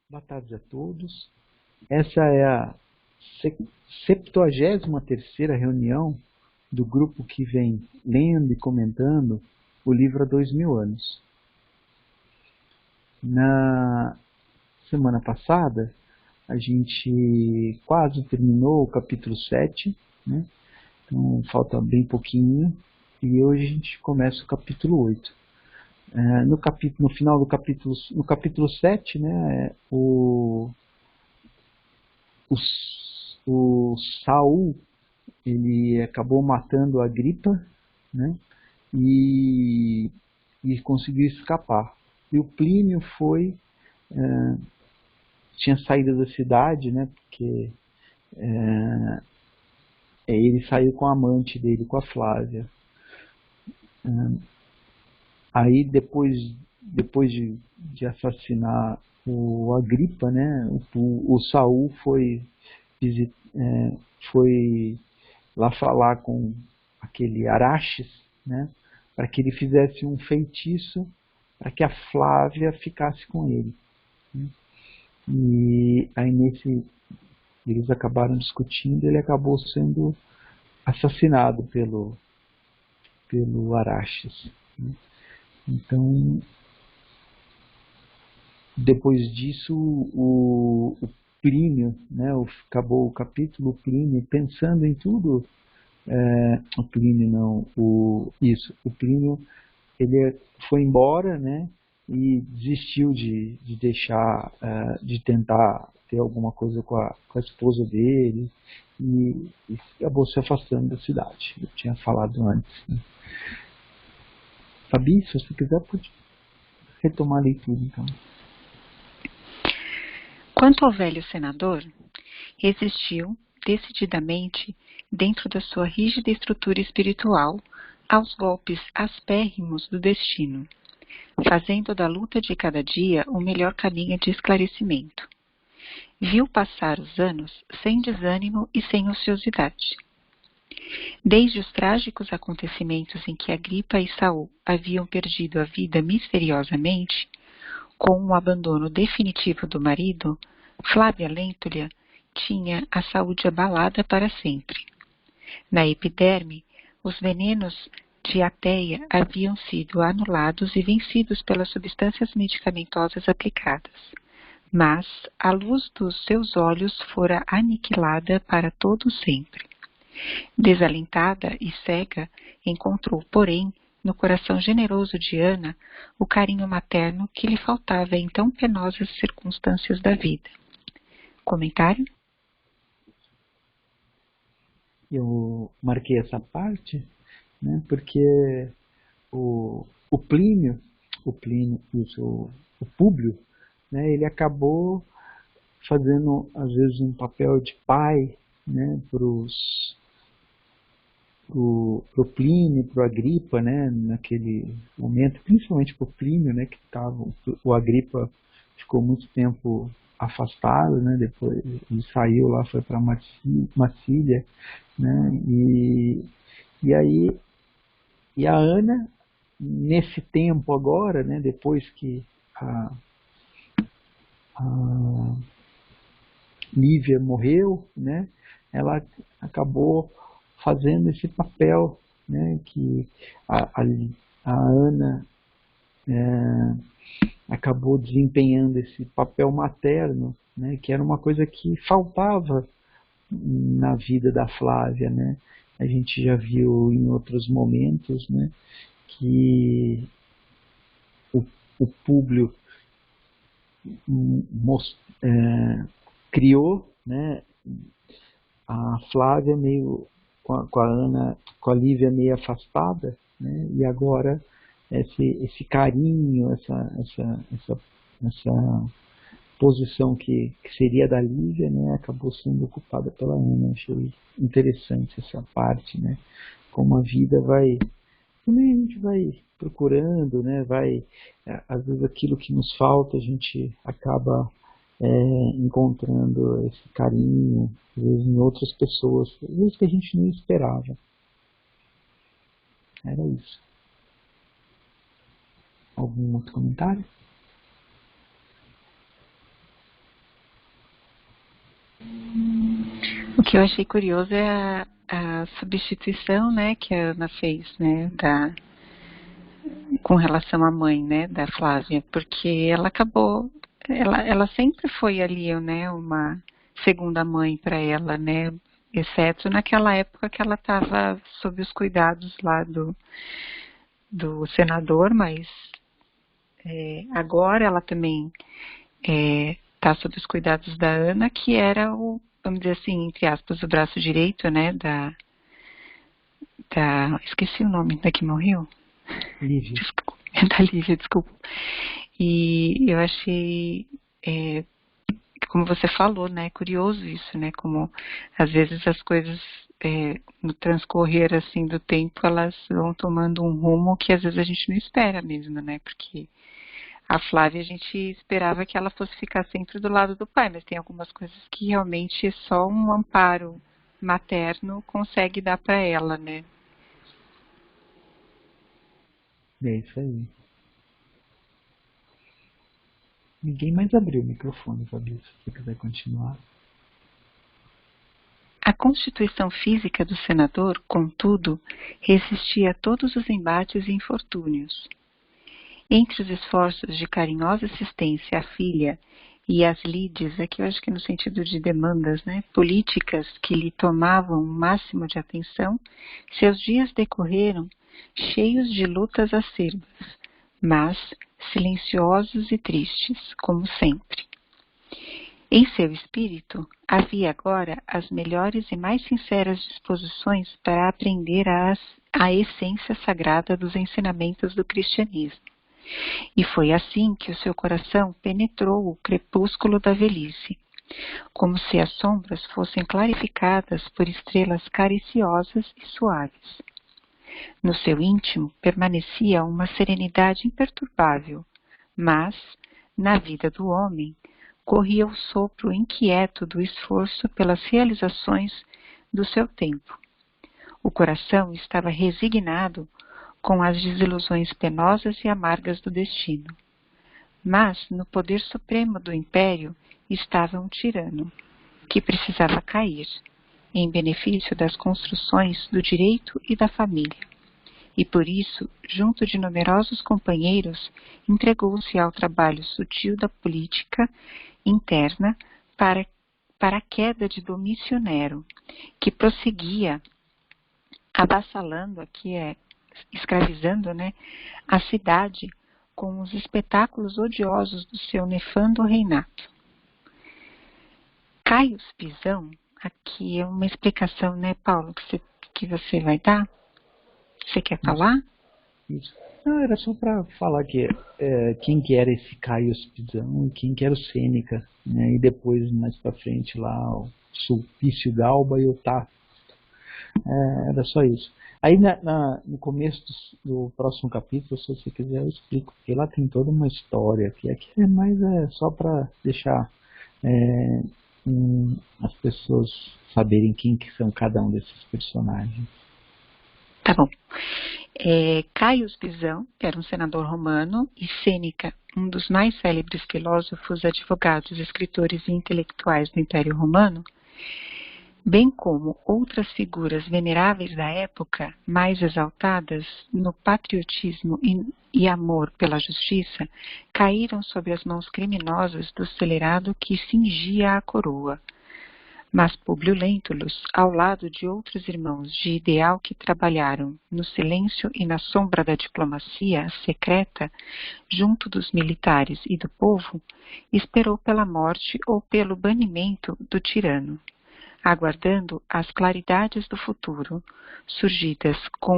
Boa tarde a todos. Essa é a 73ª reunião do grupo que vem lendo e comentando o livro há 2000 anos. Na semana passada, a gente quase terminou o capítulo 7, né? Então falta bem pouquinho, e hoje a gente começa o capítulo 8. No final do capítulo, no capítulo 7, né, o Saul, ele acabou matando a Agripa, né, e conseguiu escapar. E o Plínio tinha saído da cidade, né, porque ele saiu com a amante dele, com a Flávia. Aí depois de assassinar o Agripa, né, o Saul foi lá falar com aquele Araxes, né, para que ele fizesse um feitiço para que a Flávia ficasse com ele. E aí eles acabaram discutindo, ele acabou sendo assassinado pelo Araxes. Então, depois disso, o Plínio, né, acabou o capítulo, o Plínio, pensando em tudo, o Plínio ele foi embora, né, e desistiu de deixar, de tentar ter alguma coisa com a esposa dele, e acabou se afastando da cidade. Eu tinha falado antes, né. Fabi, se você quiser, pode retomar a leitura, então. Quanto ao velho senador, resistiu decididamente, dentro da sua rígida estrutura espiritual, aos golpes aspérrimos do destino, fazendo da luta de cada dia o melhor caminho de esclarecimento. Viu passar os anos sem desânimo e sem ociosidade. Desde os trágicos acontecimentos em que Agripa e Saul haviam perdido a vida misteriosamente, com o abandono definitivo do marido, Flávia Lentulha tinha a saúde abalada para sempre. Na epiderme, os venenos de ateia haviam sido anulados e vencidos pelas substâncias medicamentosas aplicadas, mas a luz dos seus olhos fora aniquilada para todo sempre. Desalentada e cega, encontrou, porém, no coração generoso de Ana, o carinho materno que lhe faltava em tão penosas circunstâncias da vida. Comentário? Eu marquei essa parte, né, porque o Plínio, o Públio, né, ele acabou fazendo, às vezes, um papel de pai, né, pro Plínio, pro Agripa, né, naquele momento, principalmente pro Plínio, né, que o Agripa ficou muito tempo afastado, né, depois ele saiu lá, foi para Massília, né, e aí a Ana, nesse tempo agora, né, depois que a Lívia morreu, né, ela acabou fazendo esse papel, né, que a Ana acabou desempenhando esse papel materno, né, que era uma coisa que faltava na vida da Flávia, né. A gente já viu em outros momentos, né, que o Públio criou, né, a Flávia meio com a Ana, com a Lívia meio afastada, né, e agora esse carinho, essa posição que seria da Lívia, né, acabou sendo ocupada pela Ana. Achei interessante essa parte, né, como a vida também a gente vai procurando, né, às vezes aquilo que nos falta a gente acaba encontrando esse carinho, às vezes em outras pessoas, às vezes que a gente não esperava. Era isso. Algum outro comentário? que eu achei curioso é a substituição, né, que a Ana fez, né, com relação à mãe, né, da Flávia, porque ela acabou, ela sempre foi ali, né, uma segunda mãe para ela, né, exceto naquela época que ela estava sob os cuidados lá do senador, mas agora ela também está sob os cuidados da Ana, que era o, vamos dizer assim, entre aspas, o braço direito, né, esqueci o nome da que morreu. Lívia. Desculpa, da Lívia, desculpa. E eu achei, como você falou, né, curioso isso, né, como às vezes as coisas no transcorrer assim do tempo elas vão tomando um rumo que às vezes a gente não espera mesmo, né, porque a Flávia a gente esperava que ela fosse ficar sempre do lado do pai, mas tem algumas coisas que realmente só um amparo materno consegue dar para ela, né. É isso aí. Ninguém mais abriu o microfone, Fabrício, se você quiser continuar. A constituição física do senador, contudo, resistia a todos os embates e infortúnios. Entre os esforços de carinhosa assistência à filha e as lides, aqui eu acho que no sentido de demandas, né, políticas que lhe tomavam o máximo de atenção, seus dias decorreram cheios de lutas acerbas, mas silenciosos e tristes, como sempre. Em seu espírito, havia agora as melhores e mais sinceras disposições para aprender a essência sagrada dos ensinamentos do cristianismo. E foi assim que o seu coração penetrou o crepúsculo da velhice, como se as sombras fossem clarificadas por estrelas cariciosas e suaves. No seu íntimo permanecia uma serenidade imperturbável, mas, na vida do homem, corria o sopro inquieto do esforço pelas realizações do seu tempo. O coração estava resignado com as desilusões penosas e amargas do destino. Mas, no poder supremo do império, estava um tirano, que precisava cair, em benefício das construções do direito e da família. E por isso, junto de numerosos companheiros, entregou-se ao trabalho sutil da política interna para a queda de Domício Nero, que prosseguia avassalando, escravizando, né, a cidade com os espetáculos odiosos do seu nefando reinado. Caio Pisão, aqui é uma explicação, né, Paulo, que você vai dar? Você quer falar? Isso. Não, era só para falar que quem que era esse Caio Pisão e quem que era o Sêneca, né? E depois, mais para frente, lá o Sulpício Galba e o Tácito. Era só isso. Aí no começo do próximo capítulo, se você quiser, eu explico, porque lá tem toda uma história, que aqui é mais só para deixar as pessoas saberem quem que são cada um desses personagens. Tá bom. Caio Pisão, que era um senador romano, e Sêneca, um dos mais célebres filósofos, advogados, escritores e intelectuais do Império Romano, bem como outras figuras veneráveis da época, mais exaltadas no patriotismo e amor pela justiça, caíram sob as mãos criminosas do scelerado que cingia a coroa. Mas Públio Lentulus, ao lado de outros irmãos de ideal que trabalharam no silêncio e na sombra da diplomacia secreta, junto dos militares e do povo, esperou pela morte ou pelo banimento do tirano, aguardando as claridades do futuro, surgidas com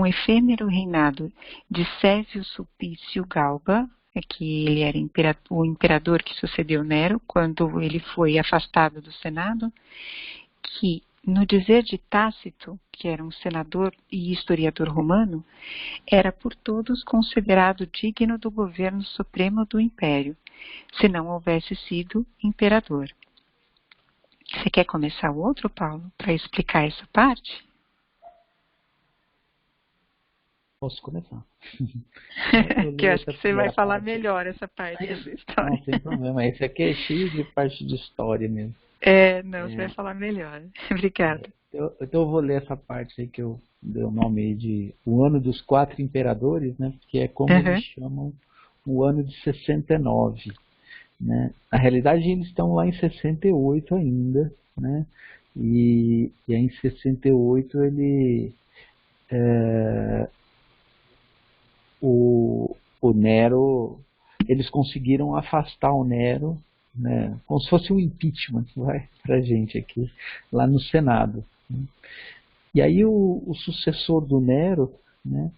o efêmero reinado de Sévio Sulpício Galba, que ele era o imperador que sucedeu Nero, quando ele foi afastado do Senado, que, no dizer de Tácito, que era um senador e historiador romano, era por todos considerado digno do governo supremo do império, se não houvesse sido imperador. Você quer começar o outro, Paulo, para explicar essa parte? Posso começar. Que eu acho que você vai falar melhor essa parte da história. Não, sem problema. Esse aqui é cheio de parte de história mesmo. Não, você vai falar melhor. Obrigada. Então eu vou ler essa parte aí que eu dei o nome aí de o ano dos quatro imperadores, né? Que é como eles Uhum. chamam o ano de 69, né? Na realidade eles estão lá em 68 ainda, né? E aí em 68 o Nero, eles conseguiram afastar o Nero, né? Como se fosse um impeachment, vai, pra gente aqui, lá no Senado, né? E aí o sucessor do Nero, né,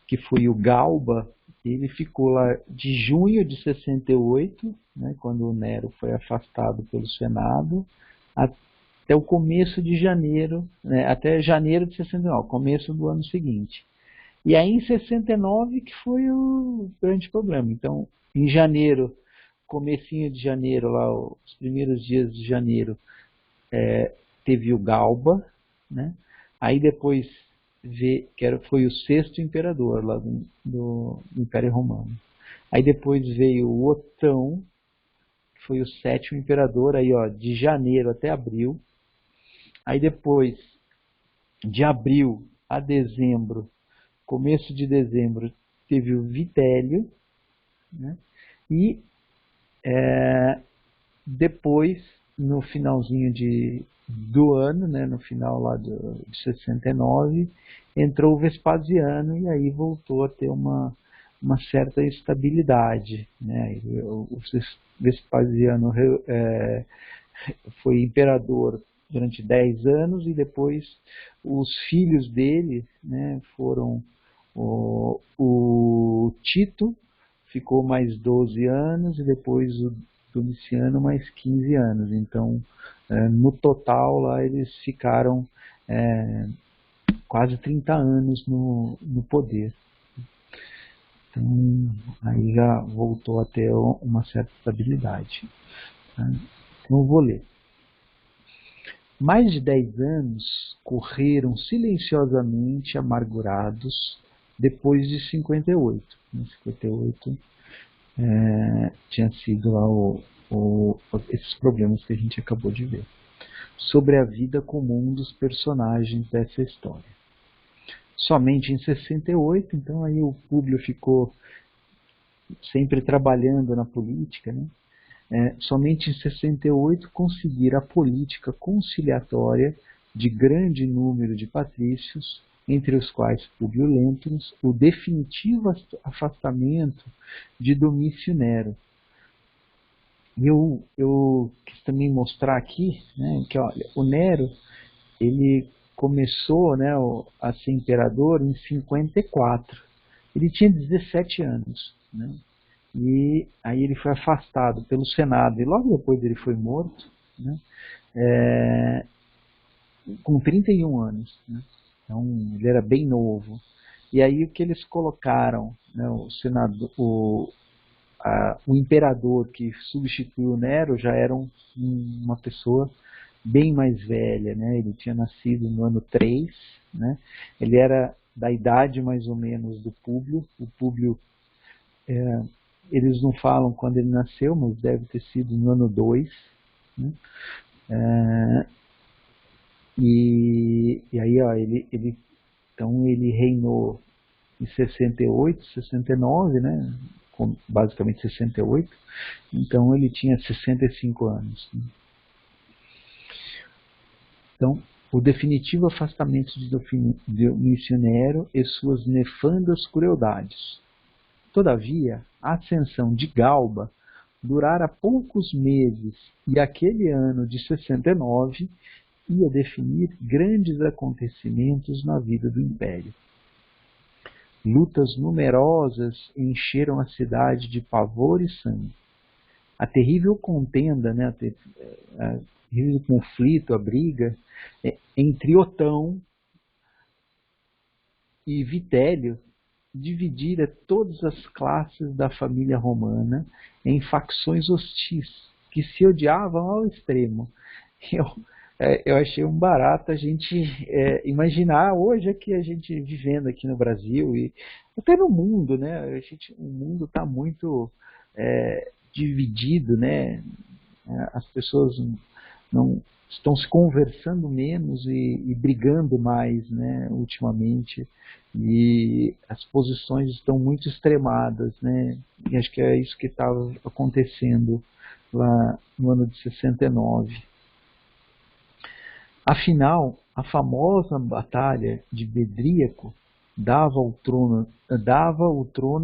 que foi o Galba, ele ficou lá de junho de 68, né, quando o Nero foi afastado pelo Senado, até o começo de janeiro, né, até janeiro de 69, começo do ano seguinte. E aí em 69 que foi o grande problema. Então, em janeiro, comecinho de janeiro, lá os primeiros dias de janeiro, teve o Galba, né? Aí depois foi o sexto imperador lá do Império Romano. Aí depois veio o Otão, que foi o sétimo imperador, aí ó, de janeiro até abril. Aí depois, de abril a dezembro, começo de dezembro, teve o Vitélio, né? E depois, no finalzinho do ano, né, no final lá de 69, entrou o Vespasiano e aí voltou a ter uma certa estabilidade, né? O Vespasiano foi imperador durante 10 anos e depois os filhos dele, né, foram o Tito, ficou mais 12 anos e depois o Domiciano mais 15 anos. Então, no total lá eles ficaram quase 30 anos no poder. Então, aí já voltou a ter uma certa estabilidade, né? Então, eu vou ler. Mais de 10 anos correram silenciosamente amargurados depois de 58. 58 tinha sido lá esses problemas que a gente acabou de ver. Sobre a vida comum dos personagens dessa história. Somente em 68, então aí o Públio ficou sempre trabalhando na política, né? Somente em 68 conseguir a política conciliatória de grande número de patrícios, entre os quais Públio Lentulus, o definitivo afastamento de Domício Nero. E eu quis também mostrar aqui, né, que olha, o Nero ele começou, né, a ser imperador em 54. Ele tinha 17 anos, né? E aí ele foi afastado pelo Senado e logo depois ele foi morto, né, com 31 anos, né? Então ele era bem novo. E aí o que eles colocaram, né, o imperador que substituiu o Nero já era uma pessoa bem mais velha, né? Ele tinha nascido no ano 3, né? Ele era da idade mais ou menos do Públio. O Públio, eles não falam quando ele nasceu, mas deve ter sido no ano 2, né? E aí, ó, então ele reinou em 68, 69, né? Basicamente 68. Então ele tinha 65 anos, né? Então, o definitivo afastamento de Domício Nero e suas nefandas crueldades. Todavia, a ascensão de Galba durara poucos meses e aquele ano de 69 ia definir grandes acontecimentos na vida do Império. Lutas numerosas encheram a cidade de pavor e sangue. A terrível contenda, né, a terrível conflito, a briga entre Otão e Vitélio dividira todas as classes da família romana em facções hostis, que se odiavam ao extremo. Eu achei um barato a gente imaginar hoje aqui a gente vivendo aqui no Brasil e até no mundo, né? O mundo está muito dividido, né? As pessoas não estão se conversando menos e brigando mais, né, ultimamente, e as posições estão muito extremadas, né, e acho que é isso que estava acontecendo lá no ano de 69. Afinal, a famosa batalha de Bedríaco dava o trono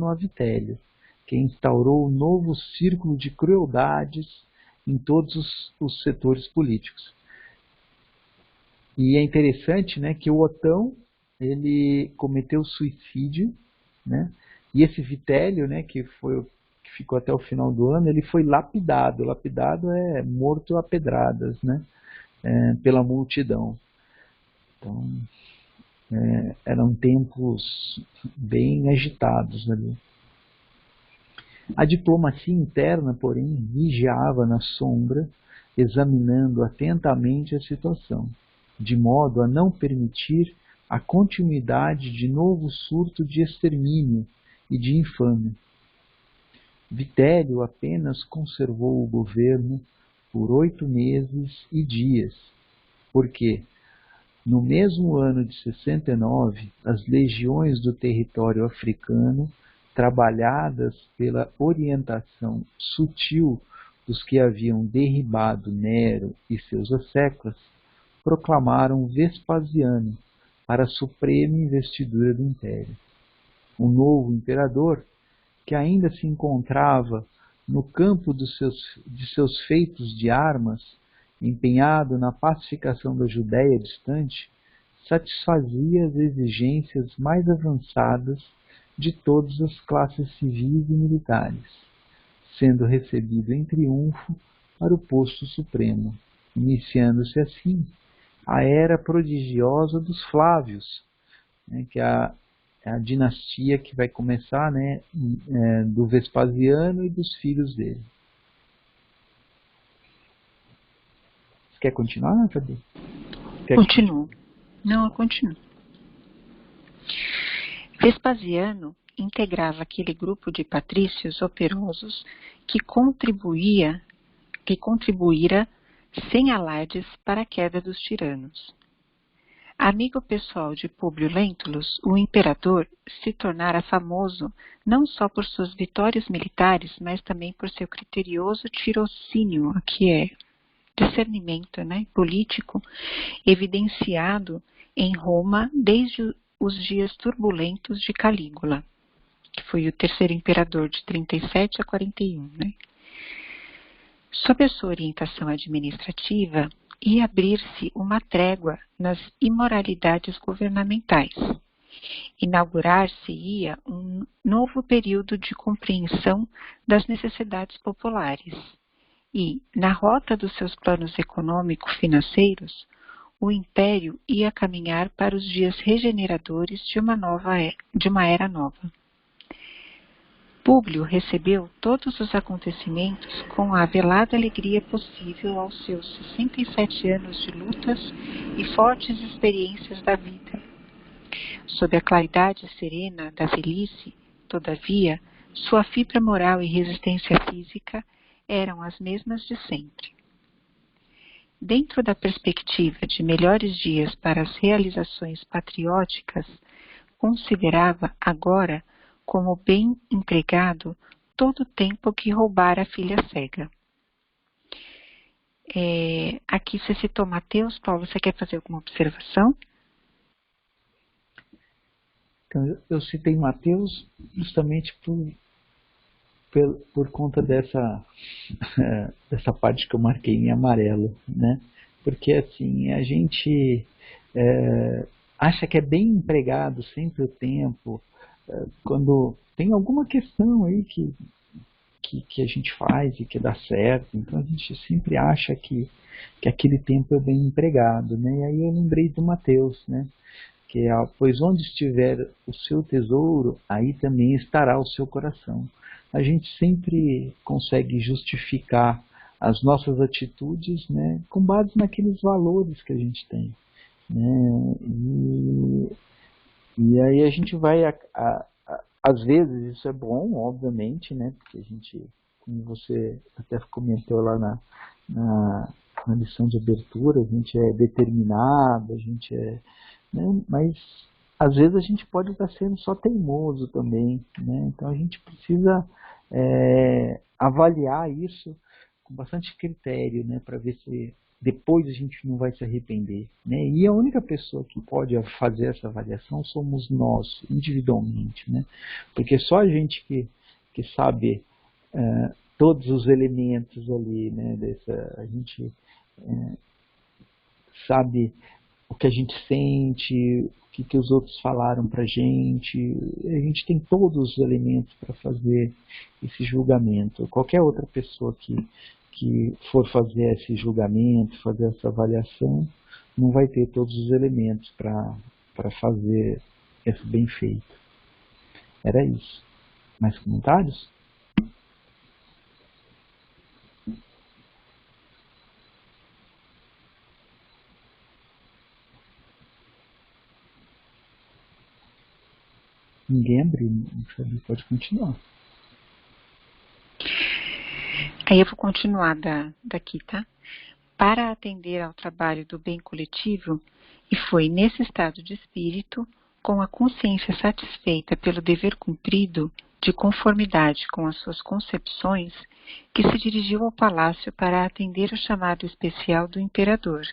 a Vitélio, que instaurou um novo círculo de crueldades em todos os setores políticos. E é interessante, né, que o Otão ele cometeu suicídio, né, e esse Vitélio, né, que ficou até o final do ano, ele foi lapidado. Lapidado é morto a pedradas, né, pela multidão. Então, eram tempos bem agitados ali. A diplomacia interna, porém, vigiava na sombra, examinando atentamente a situação, de modo a não permitir a continuidade de novo surto de extermínio e de infâmia. Vitélio apenas conservou o governo por 8 meses e dias, porque, no mesmo ano de 69, as legiões do território africano, trabalhadas pela orientação sutil dos que haviam derribado Nero e seus asseclas, proclamaram Vespasiano para a suprema investidura do império. O novo imperador, que ainda se encontrava no campo de seus feitos de armas, empenhado na pacificação da Judéia distante, satisfazia as exigências mais avançadas de todas as classes civis e militares, sendo recebido em triunfo para o posto supremo, iniciando-se assim a era prodigiosa dos Flávios, né, que é a dinastia que vai começar, né, do Vespasiano e dos filhos dele. Você quer continuar, Fabi? Continuo. Não, eu continuo. Vespasiano integrava aquele grupo de patrícios operosos que contribuíra sem alardes para a queda dos tiranos. Amigo pessoal de Públio Lentulus, o imperador se tornara famoso não só por suas vitórias militares, mas também por seu criterioso tirocínio, que é discernimento, né, político, evidenciado em Roma desde os dias turbulentos de Calígula, que foi o terceiro imperador de 37 a 41. Né? Sob a sua orientação administrativa, ia abrir-se uma trégua nas imoralidades governamentais. Inaugurar-se-ia um novo período de compreensão das necessidades populares. E, na rota dos seus planos econômico-financeiros, o império ia caminhar para os dias regeneradores de uma era nova. Públio recebeu todos os acontecimentos com a velada alegria possível aos seus 67 anos de lutas e fortes experiências da vida. Sob a claridade serena da velhice, todavia, sua fibra moral e resistência física eram as mesmas de sempre. Dentro da perspectiva de melhores dias para as realizações patrióticas, considerava agora como bem empregado todo o tempo que roubara a filha cega. Aqui você citou Mateus. Paulo, você quer fazer alguma observação? Então, eu citei Mateus justamente por conta dessa parte que eu marquei em amarelo, né? Porque assim, a gente acha que é bem empregado sempre o tempo, quando tem alguma questão aí que a gente faz e que dá certo, então a gente sempre acha que aquele tempo é bem empregado, né? E aí eu lembrei do Mateus, né? Que é, pois onde estiver o seu tesouro, aí também estará o seu coração. A gente sempre consegue justificar as nossas atitudes, né, com base naqueles valores que a gente tem, né? E aí a gente vai, às vezes isso é bom, obviamente, né, porque a gente, como você até comentou lá na lição de abertura, a gente é determinado, a gente é, né, mas às vezes a gente pode estar sendo só teimoso também, né? Então a gente precisa avaliar isso com bastante critério, né, para ver se depois a gente não vai se arrepender, né? E a única pessoa que pode fazer essa avaliação somos nós, individualmente, né? Porque só a gente que sabe todos os elementos ali, né? A gente sabe o que a gente sente, o que os outros falaram pra gente, a gente tem todos os elementos para fazer esse julgamento. Qualquer outra pessoa que for fazer esse julgamento, fazer essa avaliação, não vai ter todos os elementos para fazer isso bem feito. Era isso. Mais comentários? Ninguém abriu, pode continuar. Aí eu vou continuar daqui, tá? Para atender ao trabalho do bem coletivo, e foi nesse estado de espírito, com a consciência satisfeita pelo dever cumprido, de conformidade com as suas concepções, que se dirigiu ao palácio para atender o chamado especial do imperador,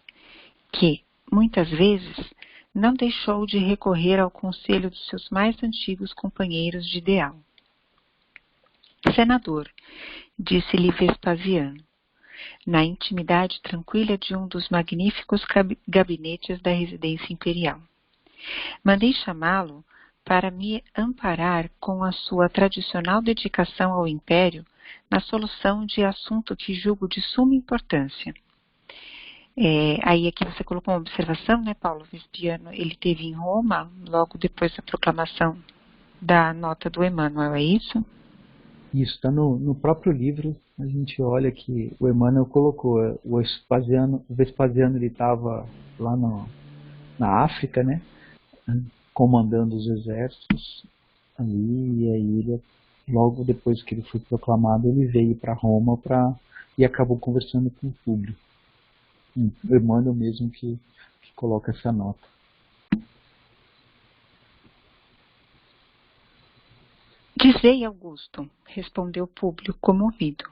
que, muitas vezes, não deixou de recorrer ao conselho dos seus mais antigos companheiros de ideal. Senador, disse-lhe Vespasiano, na intimidade tranquila de um dos magníficos gabinetes da residência imperial. Mandei chamá-lo para me amparar com a sua tradicional dedicação ao império na solução de assunto que julgo de suma importância. Aí aqui você colocou uma observação, né, Paulo? Vespasiano, ele esteve em Roma logo depois da proclamação da nota do Emmanuel, é isso? Isso, está no próprio livro, a gente olha que o Emmanuel colocou, o Vespasiano ele estava lá na África, né, comandando os exércitos ali, e aí ele, logo depois que ele foi proclamado, ele veio para Roma e acabou conversando com o público. O Emmanuel mesmo que coloca essa nota. Dizei, Augusto, respondeu Públio comovido.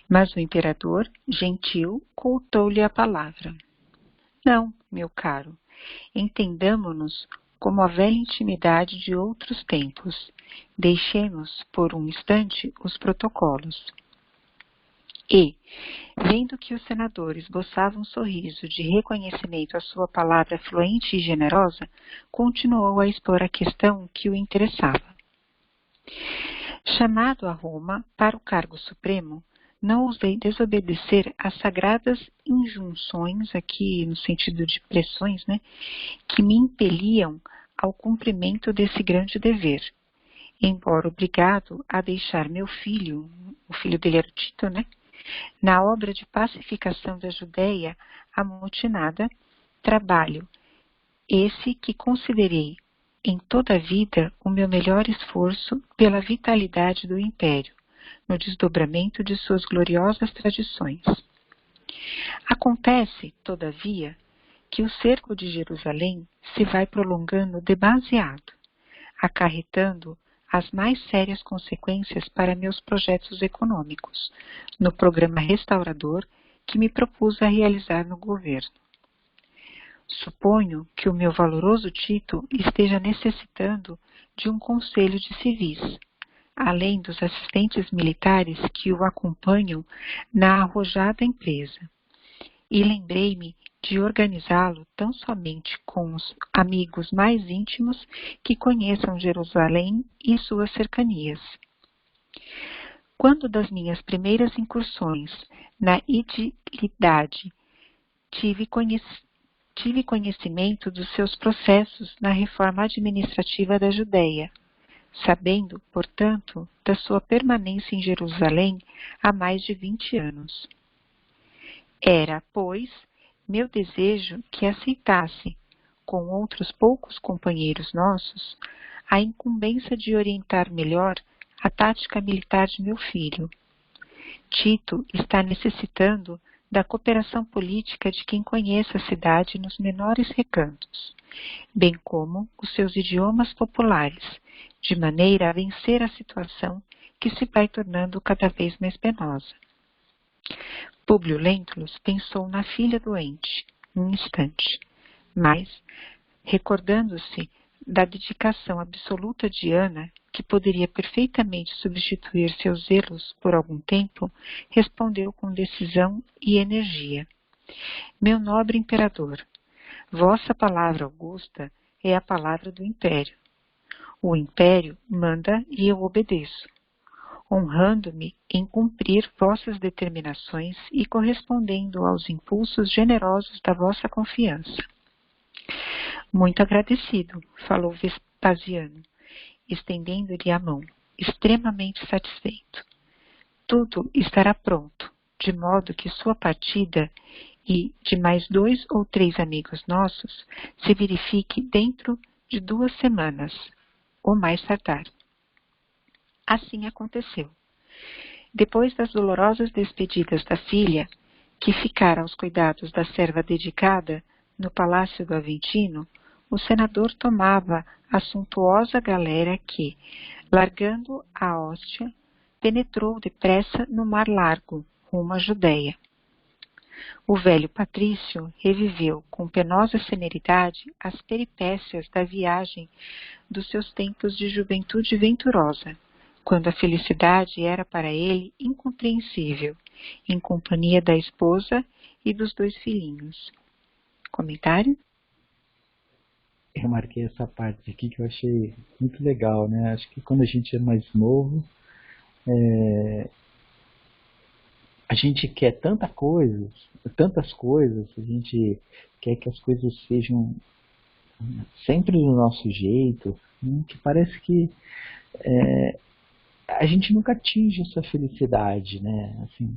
Mas o imperador, gentil, cortou-lhe a palavra. Não, meu caro, entendamo-nos como a velha intimidade de outros tempos. Deixemos, por um instante, os protocolos. E, vendo que o senador esboçava um sorriso de reconhecimento à sua palavra fluente e generosa, continuou a expor a questão que o interessava. Chamado a Roma para o cargo supremo, não ousei desobedecer às sagradas injunções, aqui no sentido de pressões, né, que me impeliam ao cumprimento desse grande dever, embora obrigado a deixar meu filho, o filho dele era o Tito, né, na obra de pacificação da Judéia amotinada, trabalho esse que considerei em toda a vida o meu melhor esforço pela vitalidade do império, no desdobramento de suas gloriosas tradições. Acontece, todavia, que o cerco de Jerusalém se vai prolongando demasiado, acarretando as mais sérias consequências para meus projetos econômicos, no programa restaurador que me propus a realizar no governo. Suponho que o meu valoroso Tito esteja necessitando de um conselho de civis, além dos assistentes militares que o acompanham na arrojada empresa, e lembrei-me de organizá-lo tão somente com os amigos mais íntimos que conheçam Jerusalém e suas cercanias. Quando das minhas primeiras incursões na idilidade tive conhecimento dos seus processos na reforma administrativa da Judéia, sabendo, portanto, da sua permanência em Jerusalém há mais de 20 anos. Era, pois, meu desejo que aceitasse, com outros poucos companheiros nossos, a incumbência de orientar melhor a tática militar de meu filho. Tito está necessitando da cooperação política de quem conhece a cidade nos menores recantos, bem como os seus idiomas populares, de maneira a vencer a situação que se vai tornando cada vez mais penosa. Públio Lentulus pensou na filha doente, um instante, mas, recordando-se da dedicação absoluta de Ana, que poderia perfeitamente substituir seus zelos por algum tempo, respondeu com decisão e energia: Meu nobre imperador, vossa palavra augusta é a palavra do império. O império manda e eu obedeço, honrando-me em cumprir vossas determinações e correspondendo aos impulsos generosos da vossa confiança. Muito agradecido, falou Vespasiano, estendendo-lhe a mão, extremamente satisfeito. Tudo estará pronto, de modo que sua partida e de mais 2 ou 3 amigos nossos se verifique dentro de 2 semanas, ou mais tardar. Assim aconteceu. Depois das dolorosas despedidas da filha, que ficara aos cuidados da serva dedicada, no palácio do Aventino, o senador tomava a suntuosa galera que, largando a hóstia, penetrou depressa no mar largo, rumo à Judéia. O velho patrício reviveu com penosa celeridade as peripécias da viagem dos seus tempos de juventude venturosa, quando a felicidade era para ele incompreensível, em companhia da esposa e dos 2 filhinhos. Comentário? Eu marquei essa parte aqui que eu achei muito legal, né? Acho que quando a gente é mais novo, a gente quer tantas coisas, a gente quer que as coisas sejam sempre do nosso jeito, né? Que parece que a gente nunca atinge essa felicidade, né? Assim,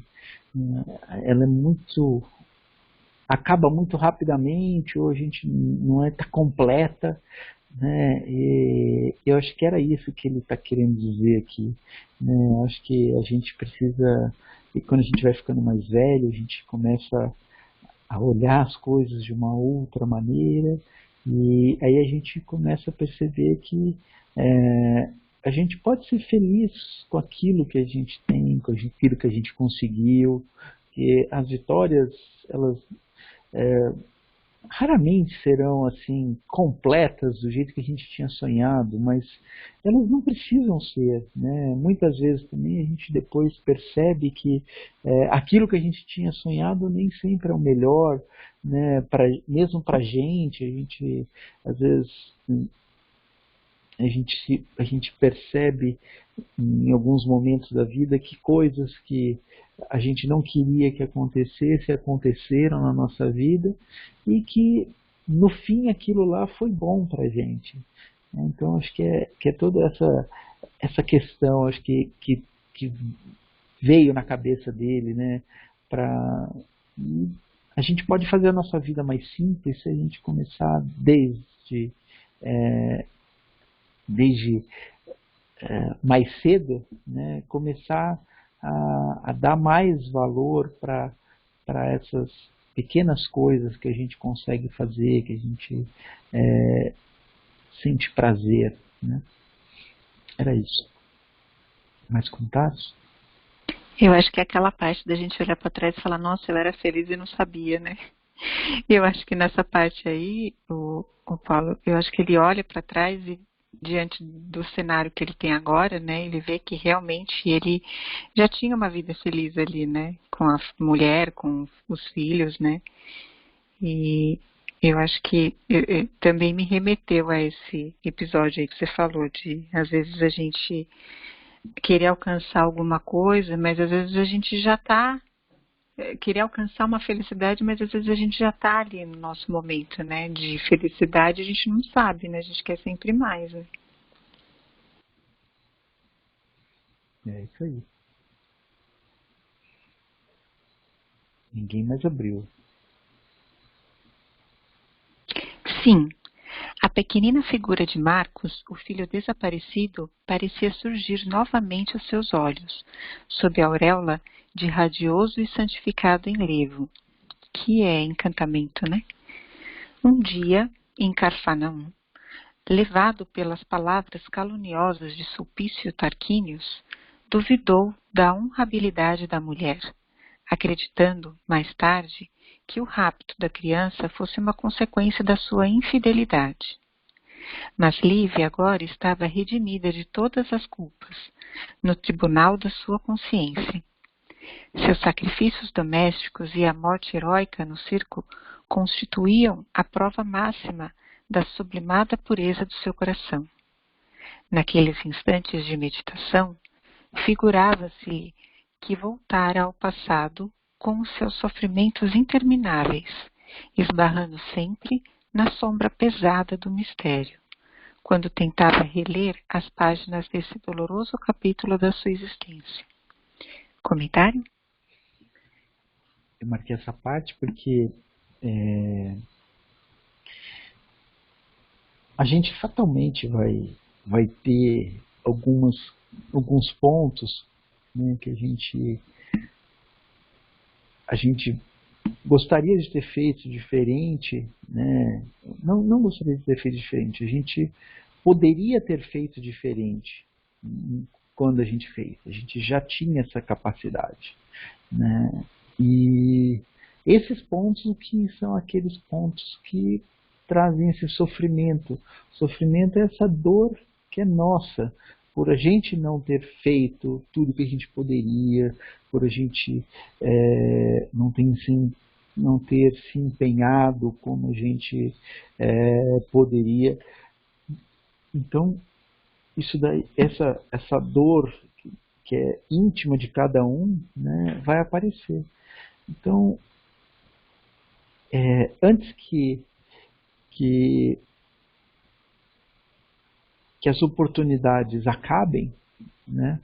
ela é muito, acaba muito rapidamente, ou a gente não é tá completa, né? E eu acho que era isso que ele está querendo dizer aqui, né? Eu acho que a gente precisa, e quando a gente vai ficando mais velho, a gente começa a olhar as coisas de uma outra maneira, e aí a gente começa a perceber que a gente pode ser feliz com aquilo que a gente tem, com aquilo que a gente conseguiu, que as vitórias, elas raramente serão assim completas do jeito que a gente tinha sonhado, mas elas não precisam ser, né? Muitas vezes também a gente depois percebe que aquilo que a gente tinha sonhado nem sempre é o melhor, né? Mesmo para a gente às vezes a gente percebe em alguns momentos da vida que coisas que a gente não queria que acontecesse, aconteceram na nossa vida e que no fim aquilo lá foi bom para a gente. Então acho que é toda essa questão, acho que veio na cabeça dele, né? A gente pode fazer a nossa vida mais simples se a gente começar desde mais cedo, né, começar a dar mais valor para essas pequenas coisas que a gente consegue fazer, que a gente sente prazer, né? Era isso. Mais contatos? Eu acho que é aquela parte da gente olhar para trás e falar, nossa, eu era feliz e não sabia, né? Eu acho que nessa parte aí, o Paulo, eu acho que ele olha para trás e diante do cenário que ele tem agora, né, ele vê que realmente ele já tinha uma vida feliz ali, né, com a mulher, com os filhos, né, e eu acho que também me remeteu a esse episódio aí que você falou, de às vezes a gente querer alcançar alguma coisa, mas às vezes a gente já está querer alcançar uma felicidade, mas às vezes a gente já está ali no nosso momento, né, de felicidade, a gente não sabe, né, a gente quer sempre mais, né? É isso aí. Ninguém mais abriu. Sim, A pequenina figura de Marcos, o filho desaparecido, parecia surgir novamente aos seus olhos, sob a auréola de radioso e santificado enlevo, que é encantamento, né? Um dia, em Carfanaum, levado pelas palavras caluniosas de Sulpício Tarquínios, duvidou da honrabilidade da mulher, acreditando, mais tarde, que o rapto da criança fosse uma consequência da sua infidelidade. Mas Lívia agora estava redimida de todas as culpas, no tribunal da sua consciência. Seus sacrifícios domésticos e a morte heróica no circo constituíam a prova máxima da sublimada pureza do seu coração. Naqueles instantes de meditação, figurava-se-lhe que voltara ao passado com os seus sofrimentos intermináveis, esbarrando sempre na sombra pesada do mistério, quando tentava reler as páginas desse doloroso capítulo da sua existência. Comentário? Eu marquei essa parte porque a gente fatalmente vai ter alguns pontos, né, que a gente gostaria de ter feito diferente, né? Não gostaria de ter feito diferente, a gente poderia ter feito diferente quando a gente fez, a gente já tinha essa capacidade, né? E esses pontos que são aqueles pontos que trazem esse sofrimento. O sofrimento é essa dor que é nossa, por a gente não ter feito tudo que a gente poderia, por a gente não ter se empenhado como a gente poderia. Então, isso daí, essa dor que é íntima de cada um, né, vai aparecer. Então, antes que as oportunidades acabem, né,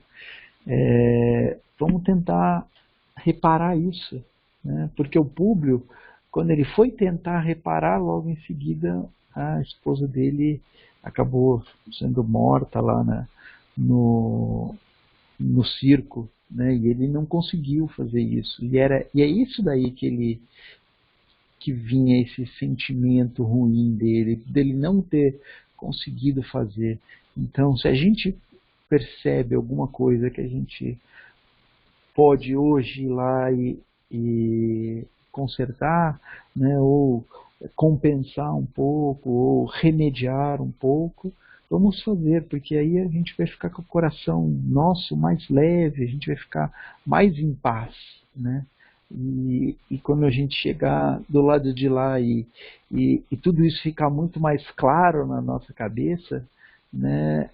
vamos tentar reparar isso, né, porque o Públio, quando ele foi tentar reparar, logo em seguida a esposa dele acabou sendo morta lá no circo, né, e ele não conseguiu fazer isso, e é isso daí que vinha esse sentimento ruim dele não ter conseguido fazer. Então, se a gente percebe alguma coisa que a gente pode hoje ir lá e consertar, né, ou compensar um pouco, ou remediar um pouco, vamos fazer, porque aí a gente vai ficar com o coração nosso mais leve, a gente vai ficar mais em paz, né? E quando a gente chegar do lado de lá e tudo isso ficar muito mais claro na nossa cabeça, né,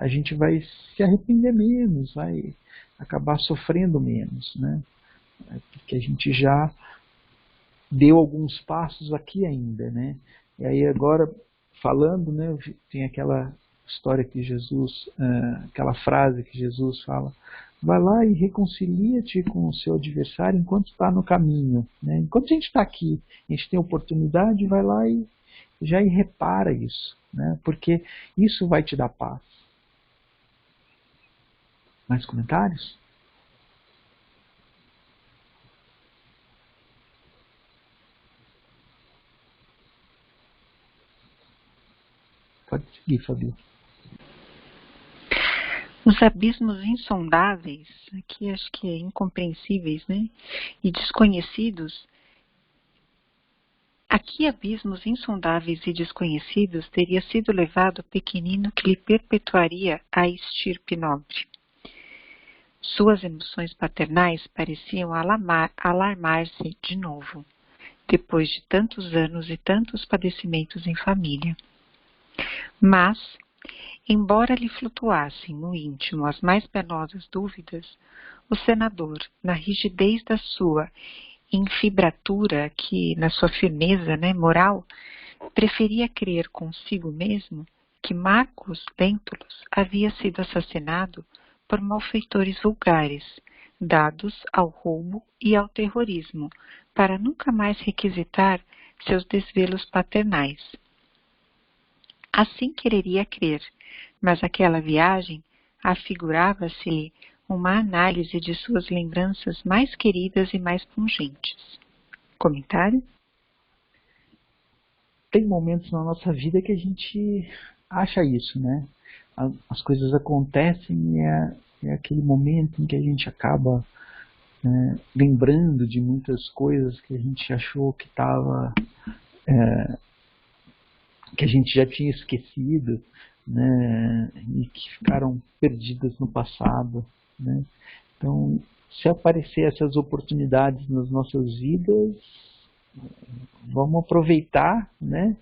a gente vai se arrepender menos, vai acabar sofrendo menos, né, porque a gente já deu alguns passos aqui ainda, né. E aí agora, falando, né, tem aquela história que Jesus, aquela frase que Jesus fala: vai lá e reconcilia-te com o seu adversário enquanto está no caminho, né? Enquanto a gente está aqui, a gente tem oportunidade, vai lá e já repara isso, né? Porque isso vai te dar paz. Mais comentários? Pode seguir, Fabio. Os abismos insondáveis, aqui acho que é incompreensíveis, né? E desconhecidos. Aqui abismos insondáveis e desconhecidos teria sido levado o pequenino que lhe perpetuaria a estirpe nobre. Suas emoções paternais pareciam alarmar-se de novo, depois de tantos anos e tantos padecimentos em família. Mas, embora lhe flutuassem no íntimo as mais penosas dúvidas, o senador, na rigidez da sua infibratura, na sua firmeza, né, moral, preferia crer consigo mesmo que Marcos Lentulus havia sido assassinado por malfeitores vulgares, dados ao roubo e ao terrorismo, para nunca mais requisitar seus desvelos paternais. Assim quereria crer, mas aquela viagem afigurava-se-lhe uma análise de suas lembranças mais queridas e mais pungentes. Comentário? Tem momentos na nossa vida que a gente acha isso, né? As coisas acontecem e é aquele momento em que a gente acaba lembrando de muitas coisas que a gente achou que estava, que a gente já tinha esquecido, né? E que ficaram perdidas no passado, né? Então, se aparecer essas oportunidades nas nossas vidas, vamos aproveitar, né?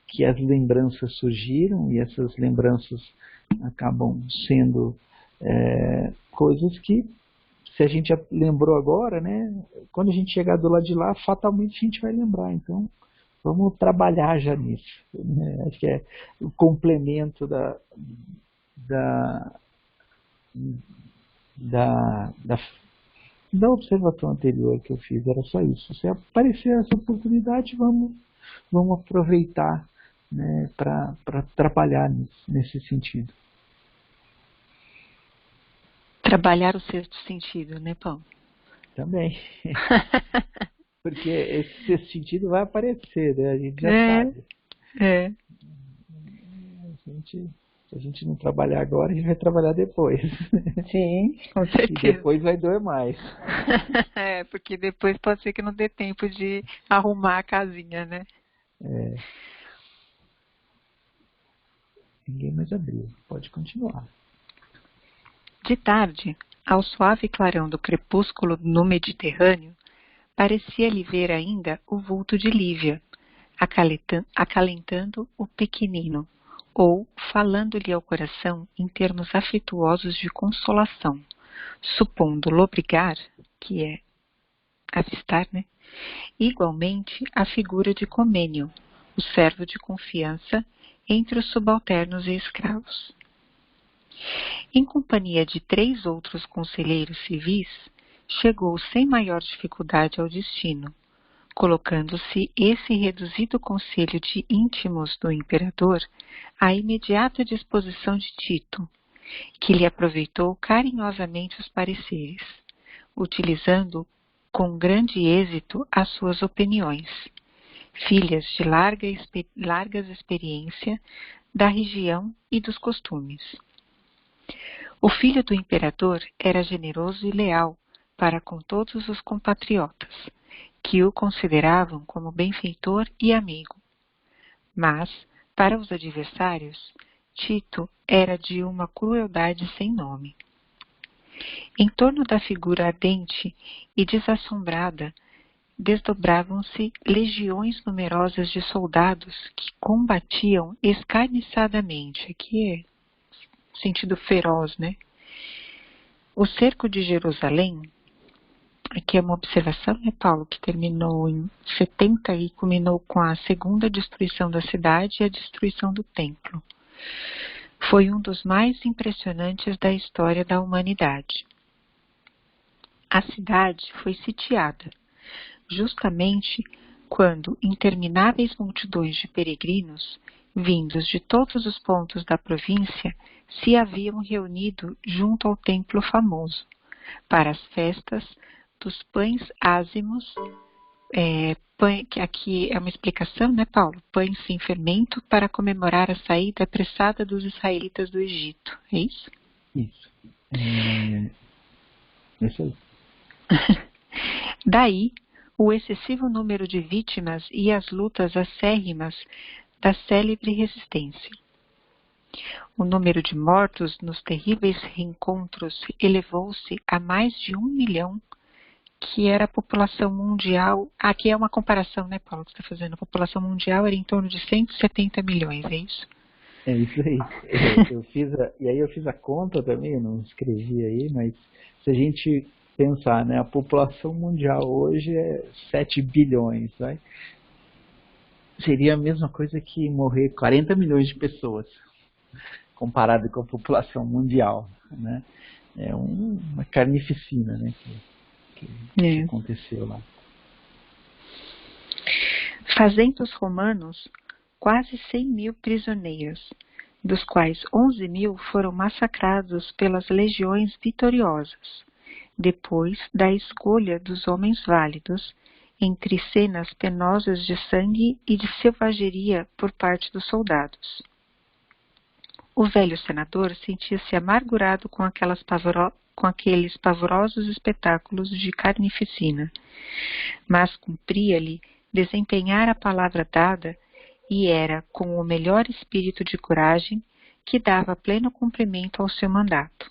Que as lembranças surgiram e essas lembranças acabam sendo coisas que, se a gente lembrou agora, né? Quando a gente chegar do lado de lá, fatalmente a gente vai lembrar. Então, vamos trabalhar já nisso, né? Acho que é o complemento da, da, da, da observação anterior que eu fiz. Era só isso. Se aparecer essa oportunidade, vamos aproveitar, né, para trabalhar nesse sentido. Trabalhar o sexto sentido, né, Paulo? Também. Porque esse sexto sentido vai aparecer, né? A gente já sabe. Se a gente não trabalhar agora, a gente vai trabalhar depois. Sim, com certeza. E depois vai doer mais. Porque depois pode ser que não dê tempo de arrumar a casinha, né? Ninguém mais abriu. Pode continuar. De tarde, ao suave clarão do crepúsculo no Mediterrâneo, parecia-lhe ver ainda o vulto de Lívia, acalentando o pequenino, ou falando-lhe ao coração em termos afetuosos de consolação, supondo lobrigar, que é avistar, né? Igualmente a figura de Comênio, o servo de confiança entre os subalternos e escravos. Em companhia de 3 outros conselheiros civis, chegou sem maior dificuldade ao destino, colocando-se esse reduzido conselho de íntimos do imperador à imediata disposição de Tito, que lhe aproveitou carinhosamente os pareceres, utilizando com grande êxito as suas opiniões, filhas de largas experiência da região e dos costumes. O filho do imperador era generoso e leal para com todos os compatriotas, que o consideravam como benfeitor e amigo. Mas, para os adversários, Tito era de uma crueldade sem nome. Em torno da figura ardente e desassombrada, desdobravam-se legiões numerosas de soldados que combatiam escarniçadamente. Aqui é sentido feroz, né? O cerco de Jerusalém, aqui é uma observação, né, Paulo, que terminou em 70 e culminou com a segunda destruição da cidade e a destruição do templo. Foi um dos mais impressionantes da história da humanidade. A cidade foi sitiada, justamente quando intermináveis multidões de peregrinos, vindos de todos os pontos da província, se haviam reunido junto ao templo famoso, para as festas dos pães ázimos, que aqui é uma explicação, né, Paulo? Pães sem fermento, para comemorar a saída apressada dos israelitas do Egito. É isso? Isso. Isso aí. Daí, o excessivo número de vítimas e as lutas acérrimas da célebre resistência. O número de mortos nos terríveis reencontros elevou-se a mais de 1 milhão, que era a população mundial. Aqui é uma comparação, né, Paulo, que você está fazendo. A população mundial era em torno de 170 milhões, é isso? É isso aí. E aí eu fiz a conta também, eu não escrevi aí, mas se a gente pensar, né, a população mundial hoje é 7 bilhões, né? Seria a mesma coisa que morrer 40 milhões de pessoas, comparado com a população mundial, né? É uma carnificina, né, que aconteceu lá. Fazendo os romanos quase 100.000 prisioneiros, dos quais 11.000 foram massacrados pelas legiões vitoriosas, depois da escolha dos homens válidos, entre cenas penosas de sangue e de selvageria por parte dos soldados. O velho senador sentia-se amargurado com aqueles pavorosos espetáculos de carnificina, mas cumpria-lhe desempenhar a palavra dada e era com o melhor espírito de coragem que dava pleno cumprimento ao seu mandato.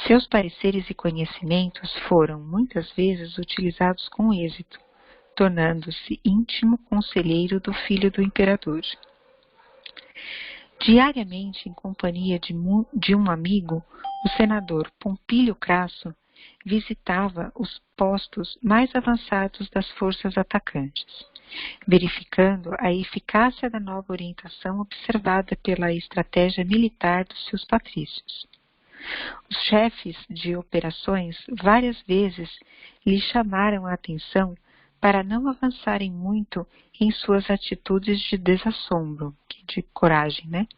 Seus pareceres e conhecimentos foram, muitas vezes, utilizados com êxito, tornando-se íntimo conselheiro do filho do imperador. Diariamente, em companhia de um amigo, o senador Pompílio Crasso visitava os postos mais avançados das forças atacantes, verificando a eficácia da nova orientação observada pela estratégia militar dos seus patrícios. Os chefes de operações várias vezes lhe chamaram a atenção para não avançarem muito em suas atitudes de desassombro, de coragem,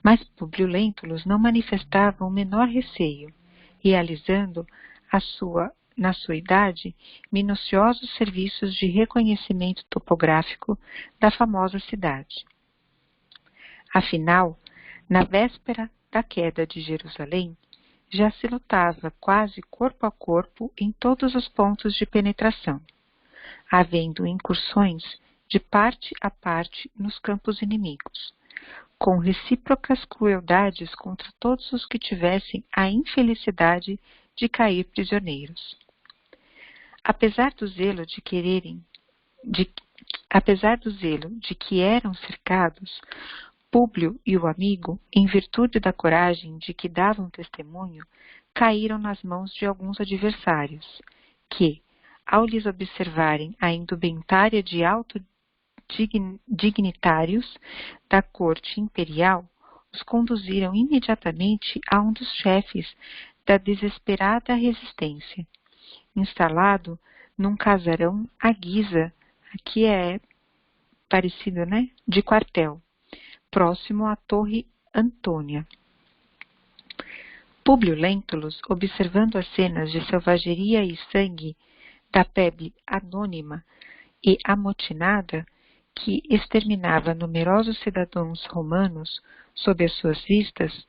Mas Públio Lentulus não manifestava o menor receio, realizando na sua idade, minuciosos serviços de reconhecimento topográfico da famosa cidade. Afinal, na véspera da queda de Jerusalém, já se lutava quase corpo a corpo em todos os pontos de penetração, havendo incursões de parte a parte nos campos inimigos, com recíprocas crueldades contra todos os que tivessem a infelicidade de cair prisioneiros. Apesar do zelo de que eram cercados, Públio e o amigo, em virtude da coragem de que davam testemunho, caíram nas mãos de alguns adversários, que, ao lhes observarem a indumentária de alto dignitários da corte imperial, os conduziram imediatamente a um dos chefes da desesperada resistência, instalado num casarão à guisa, que é parecido, de quartel, próximo à Torre Antônia. Públio Lentulus, observando as cenas de selvageria e sangue da plebe anônima e amotinada, que exterminava numerosos cidadãos romanos sob as suas vistas,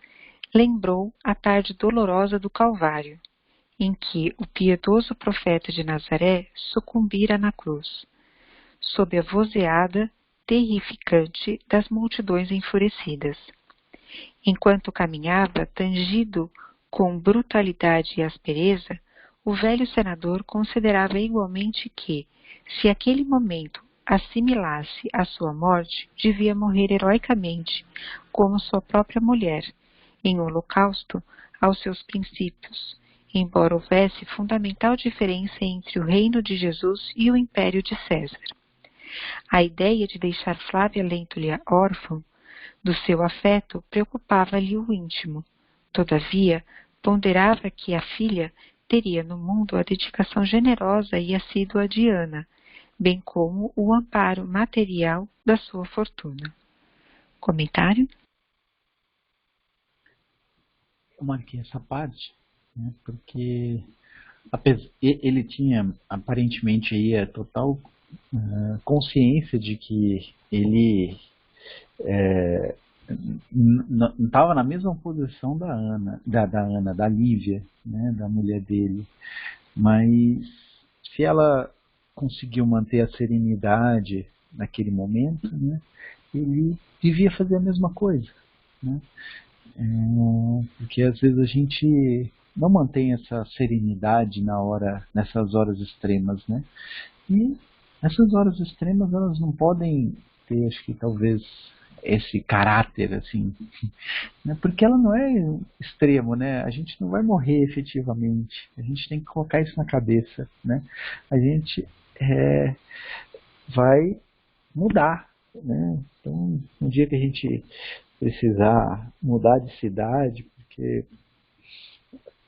lembrou a tarde dolorosa do Calvário, em que o piedoso profeta de Nazaré sucumbira na cruz, sob a vozeada terrificante das multidões enfurecidas. Enquanto caminhava, tangido com brutalidade e aspereza, o velho senador considerava igualmente que, se aquele momento assimilasse a sua morte, devia morrer heroicamente, como sua própria mulher, em holocausto aos seus princípios, embora houvesse fundamental diferença entre o reino de Jesus e o império de César. A ideia de deixar Flávia Lentulus órfã do seu afeto preocupava-lhe o íntimo. Todavia, ponderava que a filha teria no mundo a dedicação generosa e assídua de Ana, bem como o amparo material da sua fortuna. Comentário? Eu marquei essa parte, porque ele tinha aparentemente aí a total consciência de que ele não estava na mesma posição da Ana, da Lívia, da mulher dele, mas se ela conseguiu manter a serenidade naquele momento, ele devia fazer a mesma coisa, porque às vezes a gente não mantém essa serenidade nessas horas extremas, e essas horas extremas elas não podem ter, acho que talvez esse caráter assim, porque ela não é extremo, a gente não vai morrer efetivamente, a gente tem que colocar isso na cabeça, a gente vai mudar, então no dia que a gente precisar mudar de cidade, porque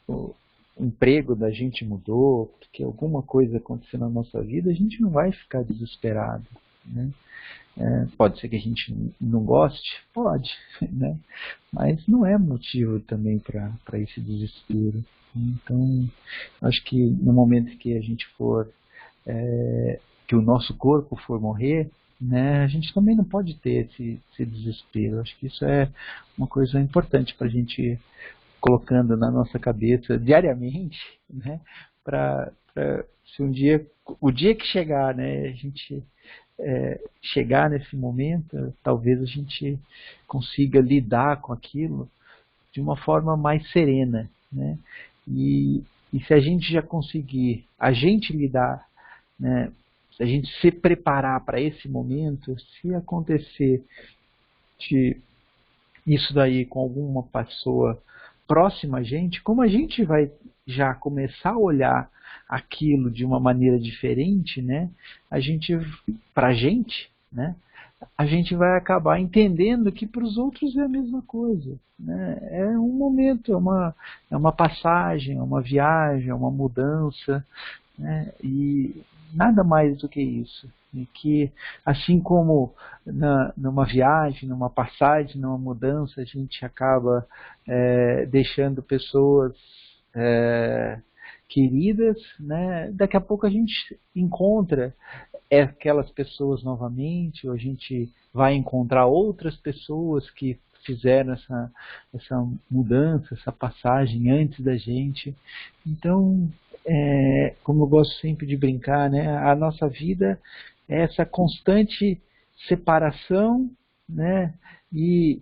o emprego da gente mudou, porque alguma coisa aconteceu na nossa vida, a gente não vai ficar desesperado, Pode ser que a gente não goste? Pode, né? Mas não é motivo também para esse desespero. Então, acho que no momento que a gente for, que o nosso corpo for morrer, né, a gente também não pode ter esse desespero. Acho que isso é uma coisa importante para a gente ir colocando na nossa cabeça diariamente, né, para se um dia, o dia que chegar, né, a gente chegar nesse momento, talvez a gente consiga lidar com aquilo de uma forma mais serena, né? E se a gente já conseguir, a gente lidar, né? Se a gente se preparar para esse momento, se acontecer de isso daí com alguma pessoa próxima a gente, como a gente vai já começar a olhar aquilo de uma maneira diferente, né? A gente, pra gente, né? A gente vai acabar entendendo que para os outros é a mesma coisa, né? É um momento, é uma passagem, é uma viagem, é uma mudança, né? E nada mais do que isso. E que, assim como numa viagem, numa passagem, numa mudança, a gente acaba deixando pessoas queridas, né? Daqui a pouco a gente encontra aquelas pessoas novamente, ou a gente vai encontrar outras pessoas que fizeram essa mudança, essa passagem antes da gente. Então, como eu gosto sempre de brincar, né, a nossa vida é essa constante separação, né, e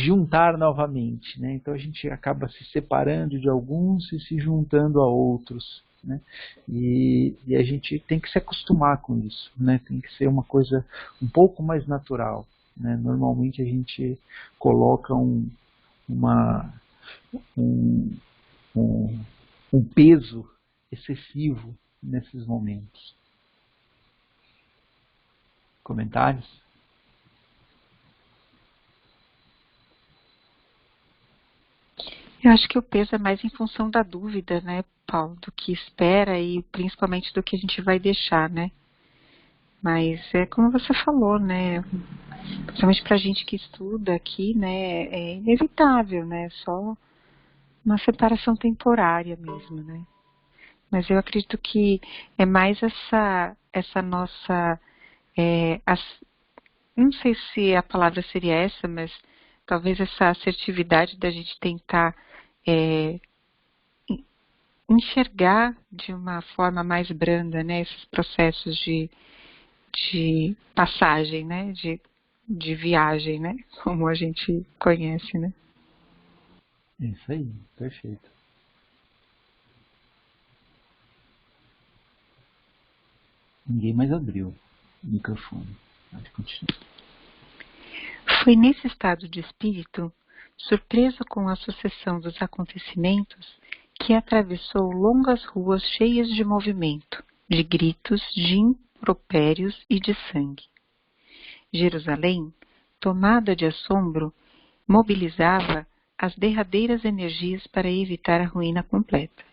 juntar novamente, né? Então a gente acaba se separando de alguns e se juntando a outros, né? E a gente tem que se acostumar com isso, né? Tem que ser uma coisa um pouco mais natural, né? Normalmente a gente coloca uma, um, um, um peso excessivo nesses momentos. Comentários? Eu acho que o peso é mais em função da dúvida, né, Paulo, do que espera e principalmente do que a gente vai deixar, né? Mas é como você falou, né? Principalmente pra gente que estuda aqui, né? É inevitável, né? Só uma separação temporária mesmo, né? Mas eu acredito que é mais essa nossa, não sei se a palavra seria essa, mas talvez essa assertividade da gente tentar é, enxergar de uma forma mais branda, né, esses processos de passagem, né, de viagem, né, como a gente conhece, né. Isso aí, perfeito. Ninguém mais abriu o microfone. Pode continuar. Foi nesse estado de espírito, surpreso com a sucessão dos acontecimentos, que atravessou longas ruas cheias de movimento, de gritos, de impropérios e de sangue. Jerusalém, tomada de assombro, mobilizava as derradeiras energias para evitar a ruína completa.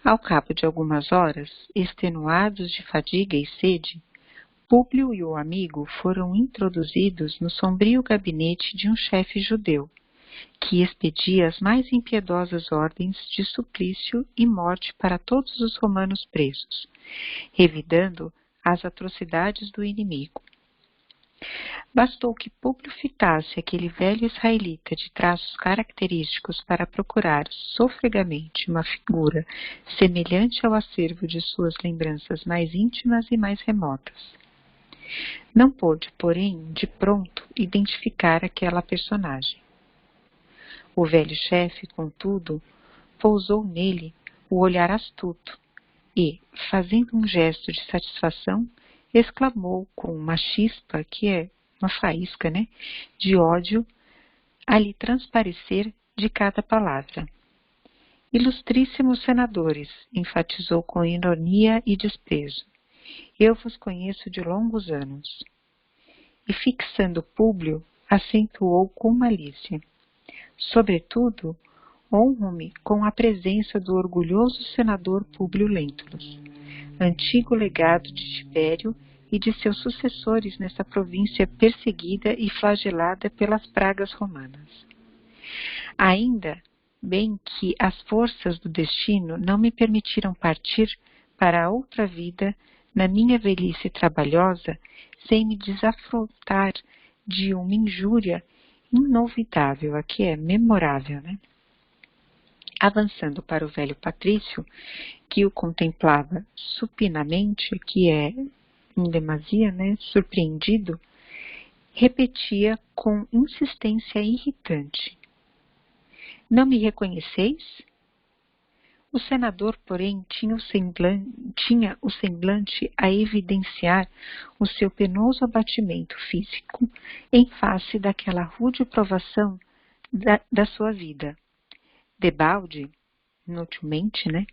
Ao cabo de algumas horas, extenuados de fadiga e sede, Públio e o amigo foram introduzidos no sombrio gabinete de um chefe judeu, que expedia as mais impiedosas ordens de suplício e morte para todos os romanos presos, revidando as atrocidades do inimigo. Bastou que Públio fitasse aquele velho israelita de traços característicos para procurar sofregamente uma figura semelhante ao acervo de suas lembranças mais íntimas e mais remotas. Não pôde, porém, de pronto, identificar aquela personagem. O velho chefe, contudo, pousou nele o olhar astuto e, fazendo um gesto de satisfação, exclamou com uma chispa, que é uma faísca, né, de ódio, a lhe transparecer de cada palavra. Ilustríssimos senadores, enfatizou com ironia e desprezo, eu vos conheço de longos anos. E fixando Públio, acentuou com malícia. Sobretudo, honro-me com a presença do orgulhoso senador Públio Lentulus. antigo legado de Tibério e de seus sucessores nessa província perseguida e flagelada pelas pragas romanas. Ainda bem que as forças do destino não me permitiram partir para outra vida na minha velhice trabalhosa sem me desafrontar de uma injúria inovidável, aqui é memorável, né? Avançando para o velho Patrício, que o contemplava supinamente, que é em demasia, né, surpreendido, repetia com insistência irritante: "Não me reconheceis?" O senador, porém, tinha o semblante a evidenciar o seu penoso abatimento físico em face daquela rude provação da sua vida. Debalde, inutilmente, né,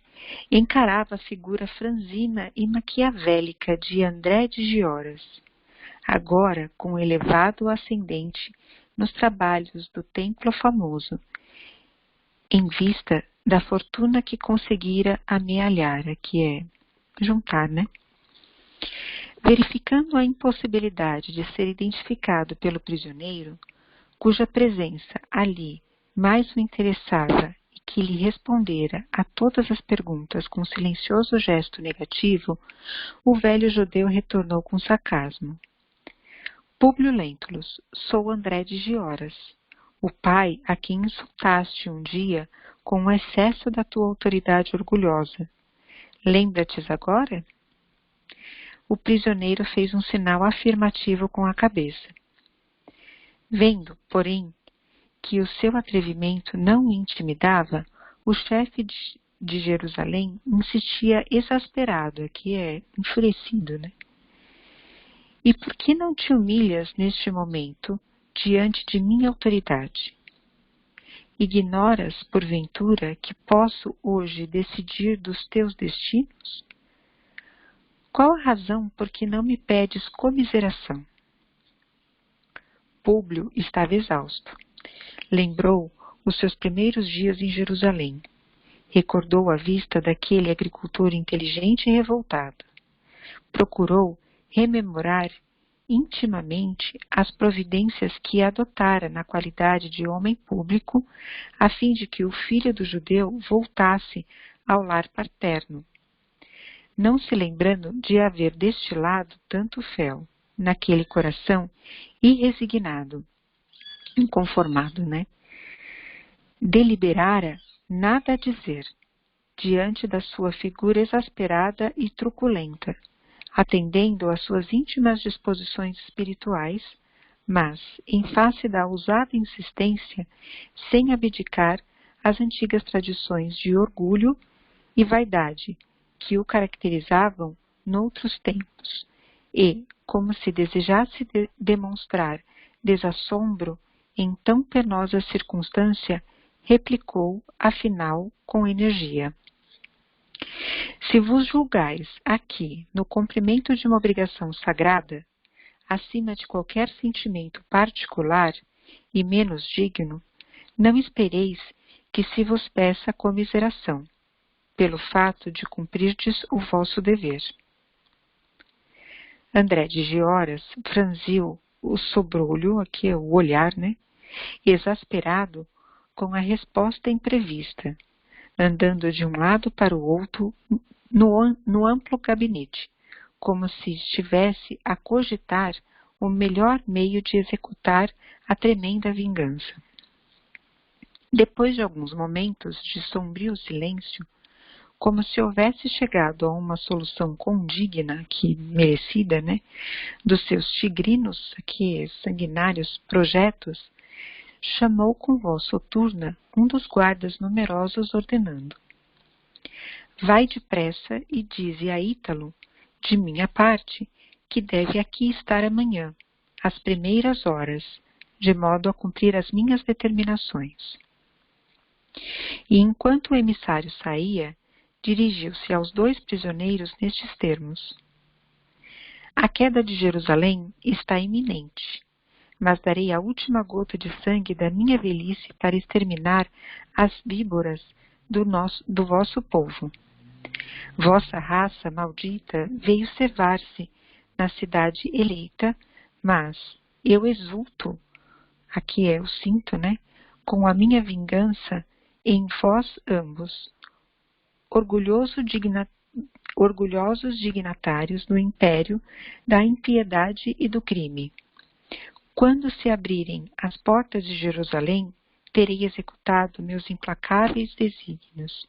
encarava a figura franzina e maquiavélica de André de Gioras, agora com elevado ascendente nos trabalhos do templo famoso, em vista da fortuna que conseguira amealhar, que é juntar, né? Verificando a impossibilidade de ser identificado pelo prisioneiro, cuja presença ali mais o interessava e que lhe respondera a todas as perguntas com silencioso gesto negativo, o velho judeu retornou com sarcasmo: "Públio Lentulus, sou André de Gioras, o pai a quem insultaste um dia com o excesso da tua autoridade orgulhosa. Lembra-te agora?" O prisioneiro fez um sinal afirmativo com a cabeça. Vendo, porém, que o seu atrevimento não o intimidava, o chefe de Jerusalém insistia exasperado, que é enfurecido, né? "E por que não te humilhas neste momento diante de minha autoridade? Ignoras, porventura, que posso hoje decidir dos teus destinos? Qual a razão por que não me pedes comiseração?" Públio estava exausto. Lembrou os seus primeiros dias em Jerusalém. Recordou a vista daquele agricultor inteligente e revoltado. Procurou rememorar intimamente as providências que adotara na qualidade de homem público, a fim de que o filho do judeu voltasse ao lar paterno, não se lembrando de haver destilado tanto fel naquele coração irresignado, inconformado, né? Deliberara nada a dizer diante da sua figura exasperada e truculenta, atendendo às suas íntimas disposições espirituais, mas, em face da ousada insistência, sem abdicar às antigas tradições de orgulho e vaidade que o caracterizavam noutros tempos, e, como se desejasse demonstrar desassombro em tão penosa circunstância, replicou, afinal, com energia: "Se vos julgais aqui no cumprimento de uma obrigação sagrada, acima de qualquer sentimento particular e menos digno, não espereis que se vos peça comiseração, pelo fato de cumprirdes o vosso dever." André de Gioras franziu o sobrolho, aqui é o olhar, né? Exasperado com a resposta imprevista, andando de um lado para o outro no amplo gabinete, como se estivesse a cogitar o melhor meio de executar a tremenda vingança. Depois de alguns momentos de sombrio silêncio, como se houvesse chegado a uma solução condigna, que merecida, né, dos seus tigrinos, que sanguinários projetos, chamou com voz soturna um dos guardas numerosos, ordenando: "Vai depressa e dize a Ítalo, de minha parte, que deve aqui estar amanhã, às primeiras horas, de modo a cumprir as minhas determinações." E enquanto o emissário saía, dirigiu-se aos 2 prisioneiros nestes termos: "A queda de Jerusalém está iminente, mas darei a última gota de sangue da minha velhice para exterminar as víboras do vosso povo. Vossa raça maldita veio cevar-se na cidade eleita, mas eu exulto, aqui é o cinto, né? Com a minha vingança em vós ambos, orgulhosos dignatários do império, da impiedade e do crime. Quando se abrirem as portas de Jerusalém, terei executado meus implacáveis desígnios.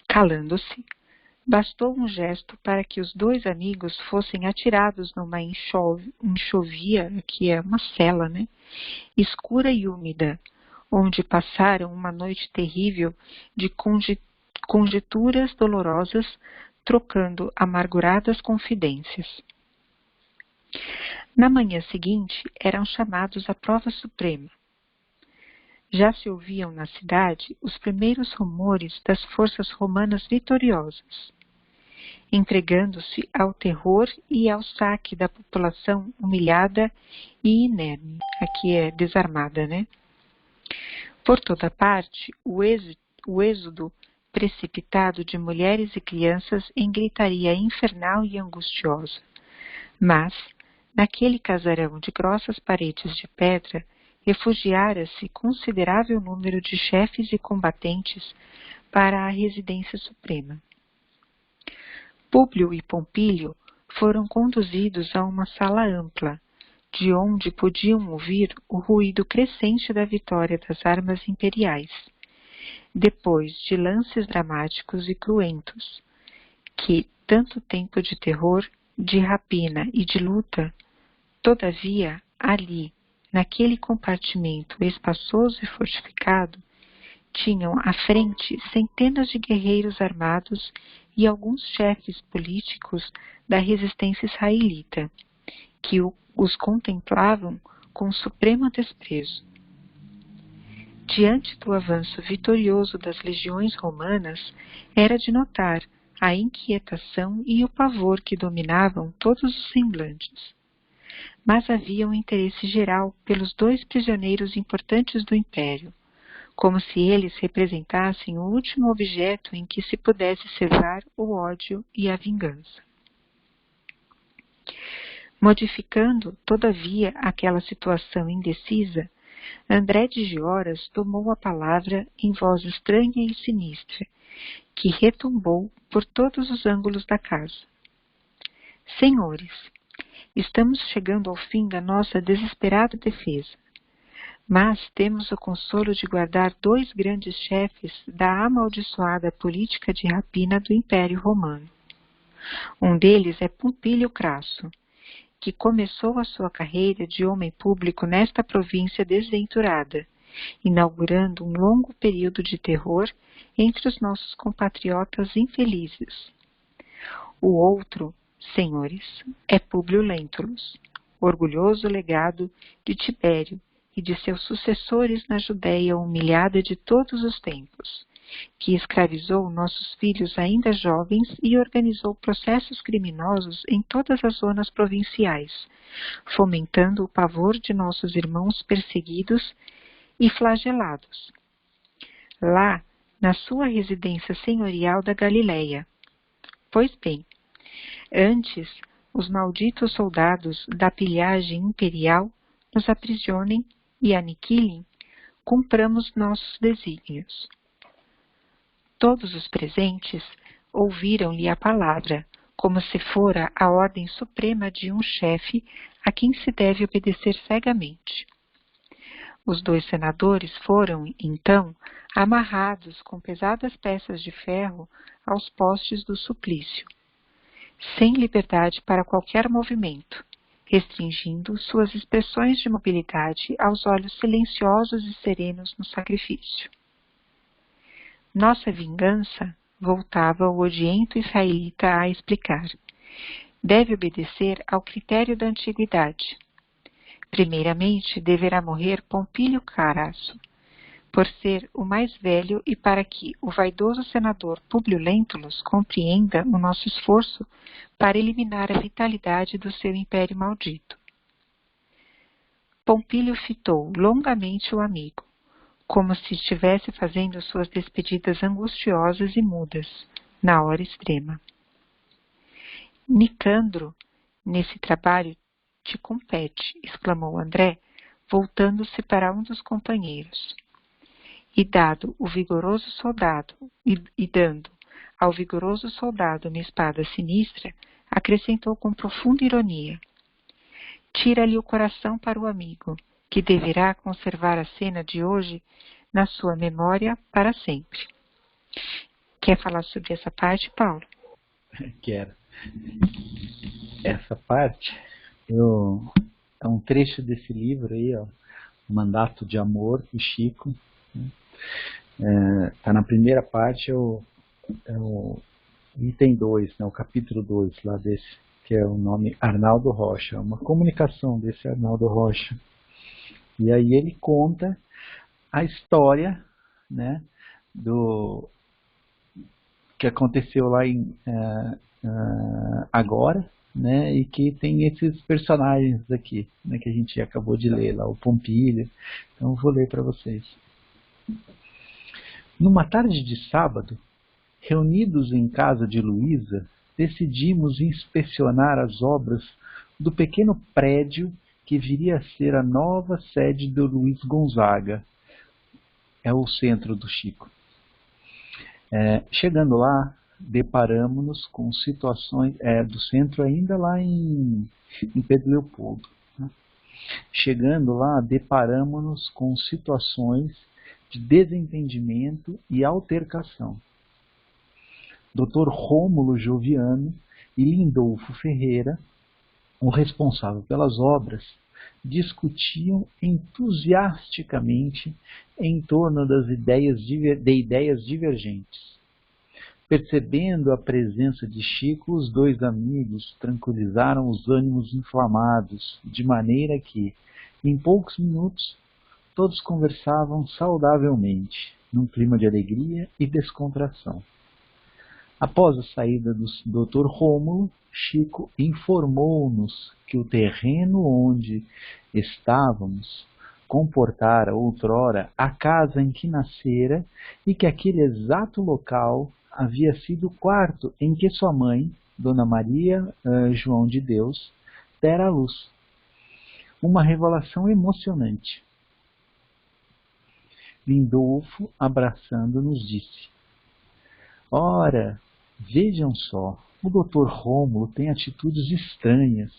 Calando-se, bastou um gesto para que os dois amigos fossem atirados numa enxovia, que é uma cela, né? Escura e úmida, onde passaram uma noite terrível de conjecturas dolorosas, trocando amarguradas confidências. Na manhã seguinte, eram chamados à prova suprema. Já se ouviam na cidade os primeiros rumores das forças romanas vitoriosas, entregando-se ao terror e ao saque da população humilhada e inerme, aqui é desarmada, né? Por toda parte, o êxodo precipitado de mulheres e crianças em gritaria infernal e angustiosa. Mas, naquele casarão de grossas paredes de pedra, refugiara-se considerável número de chefes e combatentes para a residência suprema. Públio e Pompílio foram conduzidos a uma sala ampla, de onde podiam ouvir o ruído crescente da vitória das armas imperiais, depois de lances dramáticos e cruentos, que tanto tempo de terror, de rapina e de luta, todavia, ali, naquele compartimento espaçoso e fortificado, tinham à frente centenas de guerreiros armados e alguns chefes políticos da resistência israelita, que os contemplavam com supremo desprezo. Diante do avanço vitorioso das legiões romanas, era de notar a inquietação e o pavor que dominavam todos os semblantes. Mas havia um interesse geral pelos dois prisioneiros importantes do império, como se eles representassem o último objeto em que se pudesse cevar o ódio e a vingança. Modificando, todavia, aquela situação indecisa, André de Gioras tomou a palavra em voz estranha e sinistra, que retumbou por todos os ângulos da casa. Senhores, estamos chegando ao fim da nossa desesperada defesa, mas temos o consolo de guardar dois grandes chefes da amaldiçoada política de rapina do Império Romano. Um deles é Pompílio Crasso, que começou a sua carreira de homem público nesta província desventurada, inaugurando um longo período de terror entre os nossos compatriotas infelizes. O outro, senhores, é Públio Lentulus, orgulhoso legado de Tibério e de seus sucessores na Judéia humilhada de todos os tempos, que escravizou nossos filhos ainda jovens e organizou processos criminosos em todas as zonas provinciais, fomentando o pavor de nossos irmãos perseguidos e flagelados. Lá, na sua residência senhorial da Galileia. Pois bem, antes os malditos soldados da pilhagem imperial nos aprisionem e aniquilem, cumpramos nossos desígnios. Todos os presentes ouviram-lhe a palavra, como se fora a ordem suprema de um chefe a quem se deve obedecer cegamente. Os dois senadores foram, então, amarrados com pesadas peças de ferro aos postes do suplício, sem liberdade para qualquer movimento, restringindo suas expressões de mobilidade aos olhos silenciosos e serenos no sacrifício. Nossa vingança, voltava o odiento israelita a explicar, deve obedecer ao critério da antiguidade. Primeiramente, deverá morrer Pompílio Crasso, por ser o mais velho e para que o vaidoso senador Públio Lentulus compreenda o nosso esforço para eliminar a vitalidade do seu império maldito. Pompílio fitou longamente o amigo, como se estivesse fazendo suas despedidas angustiosas e mudas, na hora extrema. Nicandro, nesse trabalho te compete, exclamou André, voltando-se para um dos companheiros. E dando ao vigoroso soldado uma espada sinistra, acrescentou com profunda ironia: tira-lhe o coração para o amigo, que deverá conservar a cena de hoje na sua memória para sempre. Quer falar sobre essa parte, Paulo? Quero. Essa parte é um trecho desse livro aí, ó, Mandato de Amor, do Chico. Tá na primeira parte, é o item 2, né, o capítulo 2 lá desse, que é o nome Arnaldo Rocha, uma comunicação desse Arnaldo Rocha. E aí ele conta a história, né, do que aconteceu lá agora, né, e que tem esses personagens aqui, né, que a gente acabou de ler lá, o Pompilho. Então eu vou ler para vocês. Numa tarde de sábado, reunidos em casa de Luísa, decidimos inspecionar as obras do pequeno prédio que viria a ser a nova sede do Luiz Gonzaga. É o centro do Chico. Chegando lá, deparamos-nos com situações do centro ainda lá em Pedro Leopoldo. Né? Chegando lá, deparamos-nos com situações de desentendimento e altercação. Dr. Rômulo Joviano e Lindolfo Ferreira, o responsável pelas obras, discutiam entusiasticamente em torno das ideias divergentes. Percebendo a presença de Chico, os dois amigos tranquilizaram os ânimos inflamados, de maneira que, em poucos minutos, todos conversavam saudavelmente, num clima de alegria e descontração. Após a saída do Dr. Rômulo, Chico informou-nos que o terreno onde estávamos comportara outrora a casa em que nascera e que aquele exato local havia sido o quarto em que sua mãe, Dona Maria João de Deus, dera à luz. Uma revelação emocionante. Lindolfo, abraçando-nos, disse: ora, vejam só, o Dr. Rômulo tem atitudes estranhas.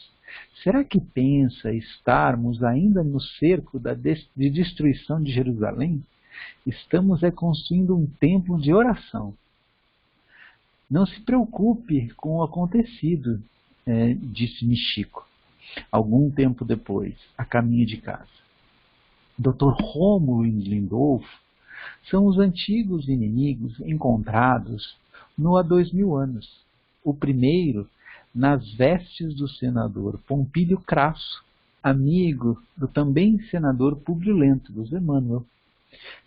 Será que pensa estarmos ainda no cerco de destruição de Jerusalém? Estamos reconstruindo um templo de oração. Não se preocupe com o acontecido, disse-me Chico, algum tempo depois, a caminho de casa. Dr. Rômulo e Lindolfo são os antigos inimigos encontrados há 2000 anos. O primeiro, nas vestes do senador Pompílio Crasso, amigo do também senador Públio Lentulus Emmanuel.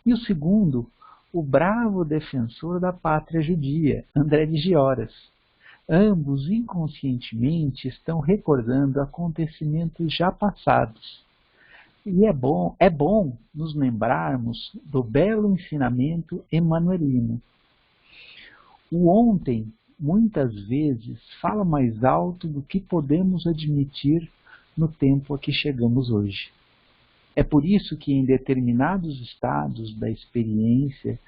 E o segundo, o bravo defensor da pátria judia, André de Gioras. Ambos inconscientemente estão recordando acontecimentos já passados. E é bom nos lembrarmos do belo ensinamento emanuelino. O ontem, muitas vezes, fala mais alto do que podemos admitir no tempo a que chegamos hoje. É por isso que em determinados estados da experiência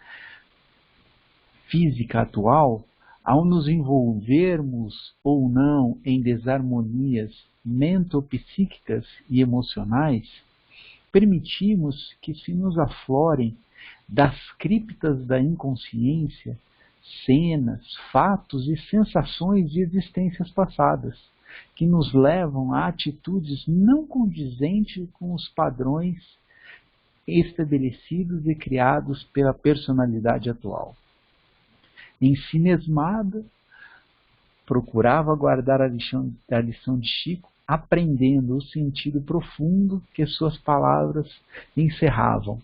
física atual, ao nos envolvermos ou não em desarmonias mentopsíquicas e emocionais, permitimos que se nos aflorem das criptas da inconsciência cenas, fatos e sensações de existências passadas, que nos levam a atitudes não condizentes com os padrões estabelecidos e criados pela personalidade atual. Ensinesmada, procurava guardar a lição de Chico, aprendendo o sentido profundo que suas palavras encerravam.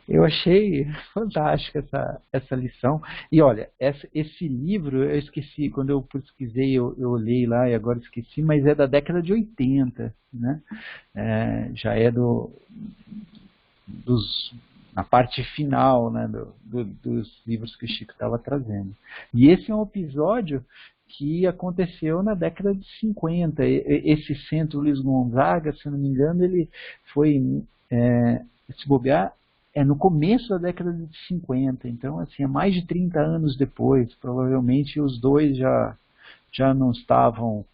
Eu achei fantástica essa lição. E olha, esse livro, eu esqueci, quando eu pesquisei, eu olhei lá e agora esqueci, mas é da década de 80, né? Já é a parte final, né, dos livros que o Chico estava trazendo. E esse é um episódio que aconteceu na década de 50. Esse centro Luiz Gonzaga, se não me engano, ele foi, se bobear, no começo da década de 50. Então, assim, é mais de 30 anos depois. Provavelmente os dois já não estavam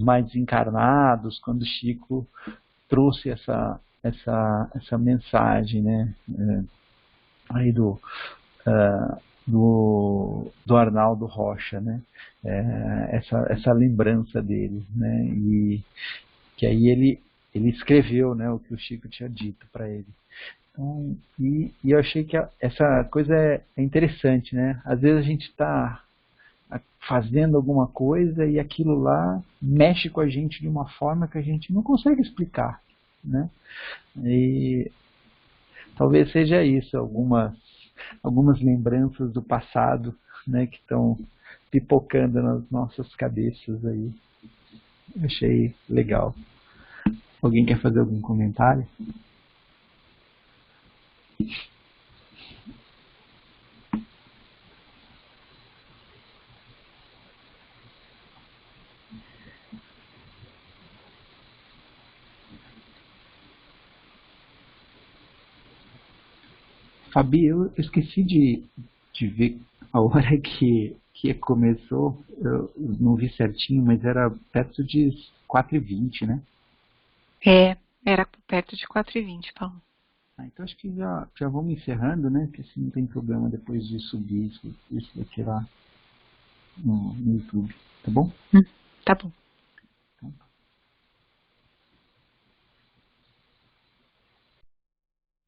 mais encarnados quando o Chico trouxe essa mensagem, né, aí do Arnaldo Rocha, né, essa lembrança dele, né, e que aí ele escreveu, né, o que o Chico tinha dito para ele. Então, e eu achei que essa coisa é interessante, né, às vezes a gente está fazendo alguma coisa e aquilo lá mexe com a gente de uma forma que a gente não consegue explicar, né? E talvez seja isso, algumas lembranças do passado, né, que estão pipocando nas nossas cabeças aí. Eu achei legal. Alguém quer fazer algum comentário? Fabi, eu esqueci de ver a hora que começou, eu não vi certinho, mas era perto de 4h20, né? Era perto de 4h20, Paulo. Então acho que já vamos encerrando, né? Porque assim não tem problema depois de subir isso daqui lá no YouTube, tá bom? Tá bom.